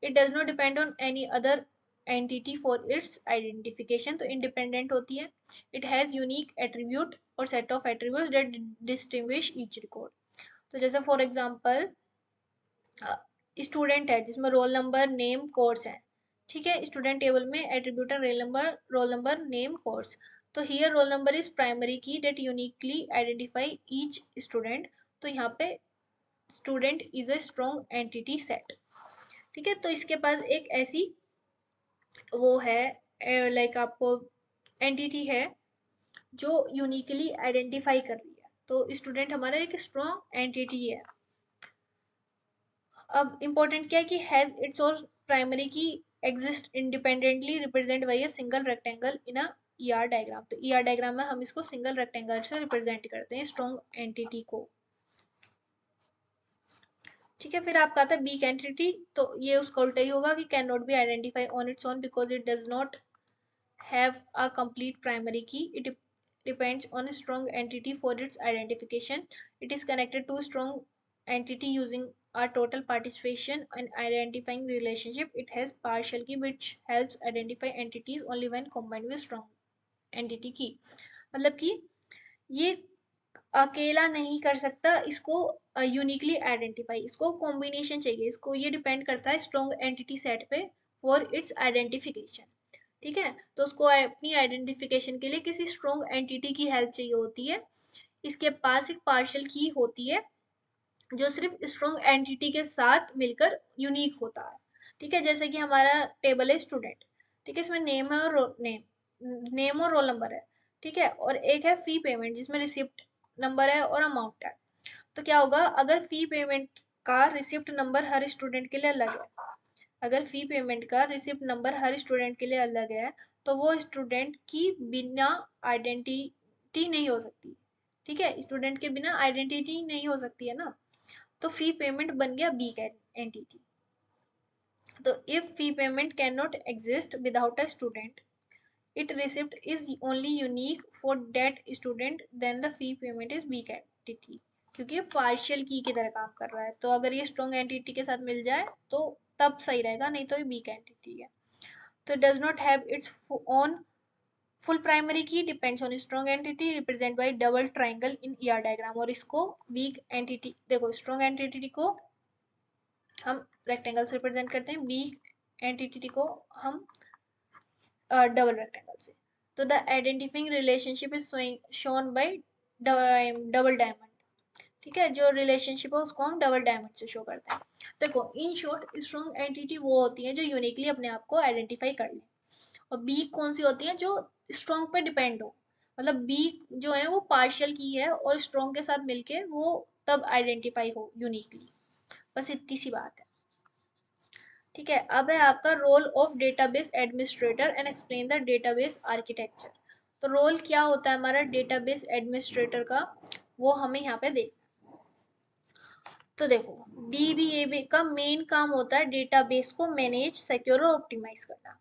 it does not depend on any other entity for its identification, तो इंडिपेंडेंट होती है। इट हैज़ यूनिक एट्रीब्यूट और set of attributes that distinguish each record. तो जैसे फॉर एग्जांपल स्टूडेंट है जिसमें रोल नंबर, नेम, कोर्स है। ठीक है, स्टूडेंट टेबल में attribute roll number, name, course. तो here roll number is primary key that uniquely identify each student. तो यहाँ पे student is a strong entity set. ठीक है, तो इसके पास एक ऐसी वो है, लाइक आपको एंटिटी है जो यूनिकली आइडेंटिफाई कर रही है, तो स्टूडेंट हमारा एक स्ट्रॉन्ग एंटिटी है। अब इम्पोर्टेंट क्या है कि हैज इट्स और प्राइमरी की exist independently represent by a single rectangle in a ER diagram. तो ईआर डायग्राम में हम इसको सिंगल रेक्टेंगल से रिप्रेजेंट करते हैं स्ट्रॉन्ग एंटिटी को। ठीक है, फिर आपका आता है वीक एंटिटी, तो ये उसका उल्टा ही होगा कि can not be identify on its own because it does not have a complete primary key. It depends on a strong entity for its identification. It is connected to a strong entity using a total participation and identifying relationship. It has partial key which helps identify entities only when combined with strong entity key. मतलब कि ये अकेला नहीं कर सकता, इसको uniquely identify, इसको combination चाहिए, इसको ये डिपेंड करता है स्ट्रॉन्ग एंटिटी सेट पे फॉर इट्स आइडेंटिफिकेशन। ठीक है, तो उसको अपनी आइडेंटिफिकेशन के लिए किसी स्ट्रॉन्ग एंटिटी की हेल्प चाहिए होती है। इसके पास एक पार्शियल की होती है जो सिर्फ स्ट्रॉन्ग एंटिटी के साथ मिलकर यूनिक होता है। ठीक है, जैसे कि हमारा टेबल है स्टूडेंट। ठीक है, इसमें नेम है और नेम और रोल नंबर है। ठीक है, और एक है फी पेमेंट जिसमें रिसिप्ट नंबर है और अमाउंट है। तो क्या होगा, अगर फी पेमेंट का रिसिप्ट नंबर हर स्टूडेंट के लिए अलग है, अगर फी पेमेंट का रिसिप्ट नंबर हर स्टूडेंट के लिए अलग है, तो वो स्टूडेंट की बिना आइडेंटिटी नहीं हो सकती। ठीक है, स्टूडेंट के बिना आइडेंटिटी नहीं हो सकती है ना, तो फी पेमेंट बन गया बी एंटिटी। तो if fee payment can not exist without a student, it receipt is only unique for that student, then the fee payment is weak entity, क्योंकि ये पार्शियल की तरह काम कर रहा है। तो अगर ये स्ट्रॉन्ग एंटिटी के साथ मिल जाए तो तब सही रहेगा, नहीं तो ये वीक एंटिटी है। तो does not have its own full primary key, depends on strong entity, represent by double triangle in ER diagram. और इसको वीक एंटिटी, देखो स्ट्रॉन्ग एंटिटी को हम रेक्टेंगल से रिप्रेजेंट करते हैं, वीक एंटिटी को हम डबल रेक्टेंगल से। तो the identifying relationship is shown by double diamond. ठीक है, जो रिलेशनशिप है उसको हम डबल डायमंड से शो करते हैं। देखो इन शॉर्ट स्ट्रॉन्ग एंटिटी वो होती है जो यूनिकली अपने आप को आइडेंटिफाई कर ले, और वीक कौन सी होती है, जो स्ट्रॉन्ग पे डिपेंड हो। मतलब वीक जो है वो पार्शियल की है और स्ट्रॉन्ग के साथ मिलके वो तब आइडेंटिफाई हो यूनिकली। बस इतनी सी बात है। ठीक है, अब है आपका role of database administrator and explain the database architecture. तो रोल क्या होता है हमारा डेटाबेस एडमिनिस्ट्रेटर का, वो हमें यहाँ पे देख। तो देखो डीबीए का मेन काम होता है डेटाबेस को मैनेज, सिक्योर और ऑप्टिमाइज करना।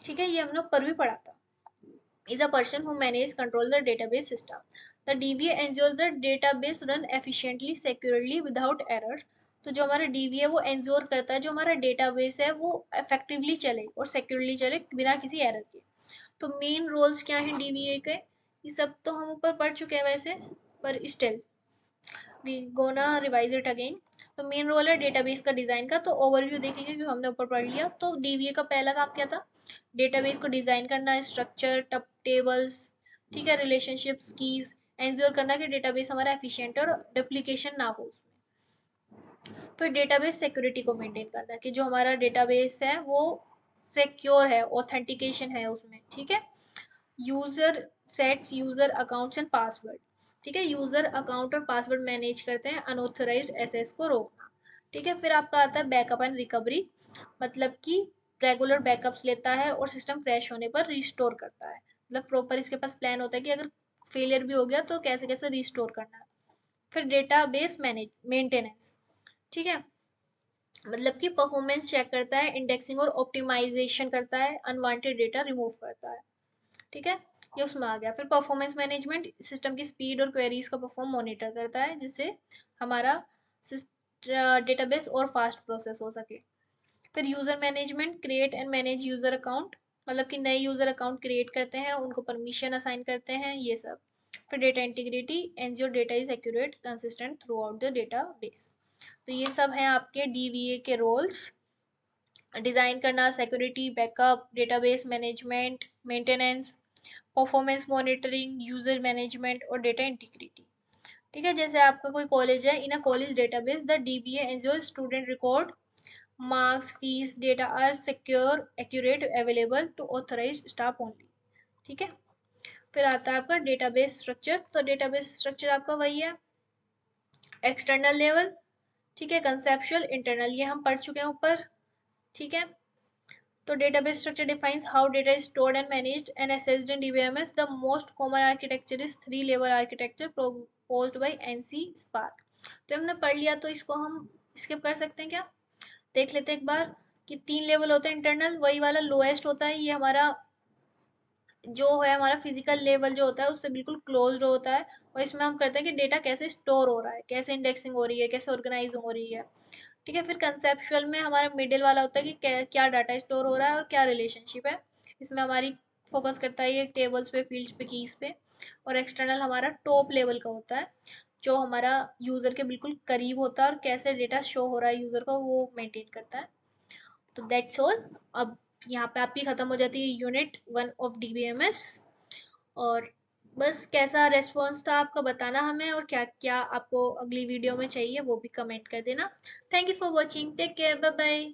ठीक है, ये हम लोग पर भी पढ़ा था। Is a person who manage control the database system. The dBA ensures the database run efficiently, securely, without error. तो जो हमारा डीबीए वो एंश्योर करता है जो हमारा डेटाबेस है वो इफेक्टिवली चले और सिक्योरली चले बिना किसी एरर के। तो मेन रोल्स क्या हैं डीबीए के, ये सब तो हम ऊपर पढ़ चुके हैं वैसे, पर still we gonna revise it again. तो मेन रोल है डेटाबेस का डिजाइन का, तो ओवरव्यू देखेंगे जो हमने ऊपर पढ़ लिया। तो डीबीए का पहला काम क्या था, डेटाबेस को डिजाइन करना, स्ट्रक्चर टप टेबल्स, ठीक है, रिलेशनशिप्स कीज, एंश्योर करना कि डेटाबेस हमारा एफिशिएंट और डुप्लीकेशन ना हो उसमें। फिर डेटाबेस सिक्योरिटी को मेंटेन करना कि जो हमारा डेटाबेस है वो सिक्योर है, ऑथेंटिकेशन है उसमें, ठीक है। User sets user accounts and password, ठीक है, यूजर अकाउंट और पासवर्ड मैनेज करते हैं, अनऑथराइज्ड एक्सेस को रोकना, ठीक है। फिर आपका आता है बैकअप एंड रिकवरी, मतलब कि रेगुलर बैकअप्स लेता है और सिस्टम क्रैश होने पर रिस्टोर करता है, मतलब प्रॉपर इसके पास प्लान होता है कि अगर फेलियर भी हो गया तो कैसे कैसे रिस्टोर करना है। फिर डेटाबेस मैनेज मेंटेनेंस, ठीक है, मतलब कि परफॉर्मेंस चेक करता है, इंडेक्सिंग और ऑप्टिमाइजेशन करता है, अनवांटेड डेटा रिमूव करता है, ठीक है, ये उसमें आ गया। फिर परफॉर्मेंस मैनेजमेंट, सिस्टम की स्पीड और क्वेरीज का परफॉर्म मॉनिटर करता है जिससे हमारा डेटाबेस और फास्ट प्रोसेस हो सके। फिर user management, create and manage user account, मतलब कि नए यूजर अकाउंट क्रिएट करते हैं, उनको परमिशन असाइन करते हैं, ये सब। फिर data integrity, ensure data is accurate consistent throughout the database. तो ये सब हैं आपके डीवीए के रोल्स, डिजाइन करना, security, backup, database management, maintenance, performance monitoring, user management और डेटा इंटीग्रिटी, ठीक है। जैसे आपका कोई कॉलेज है, in a college database the DBA ensure student record, marks, fees, data are secure, accurate, available to authorised staff only, ठीक है। फिर आता है आपका डेटाबेस स्ट्रक्चर, तो डेटाबेस स्ट्रक्चर आपका वही है, एक्सटर्नल लेवल, ठीक है, कंसेप्चुअल, इंटरनल, ये हम पढ़ चुके हैं ऊपर, ठीक है। तो database structure defines how data is stored and managed and accessed in DBMS. The most common architecture is three level architecture proposed by NC Spark. तो हमने पढ़ लिया, तो इसको हम स्किप कर सकते हैं क्या, देख लेते हैं एक बार कि 3 लेवल होते हैं। इंटरनल वही वाला लोएस्ट होता है, ये हमारा जो है हमारा फिजिकल लेवल जो होता है उससे बिल्कुल क्लोज्ड होता है, और इसमें हम करते हैं कि डेटा कैसे स्टोर हो रहा है, कैसे इंडेक्सिंग हो रही है, कैसे ऑर्गेनाइज हो रही है, ठीक है। फिर कंसेप्चुअल में हमारा मिडिल वाला होता है कि क्या डाटा स्टोर हो रहा है और क्या रिलेशनशिप है, इसमें हमारी फोकस करता है ये टेबल्स पे, फील्ड्स पे, कीज पे। और एक्सटर्नल हमारा टॉप लेवल का होता है, जो हमारा यूजर के बिल्कुल करीब होता है और कैसे डेटा शो हो रहा है यूजर को वो मेंटेन करता है। तो दैट्स ऑल। अब यहाँ पे आपकी खत्म हो जाती है यूनिट 1 ऑफ डीबीएमएस। और बस कैसा रेस्पॉन्स था आपका बताना हमें, और क्या क्या आपको अगली वीडियो में चाहिए वो भी कमेंट कर देना। Thank you for watching, take care, bye bye.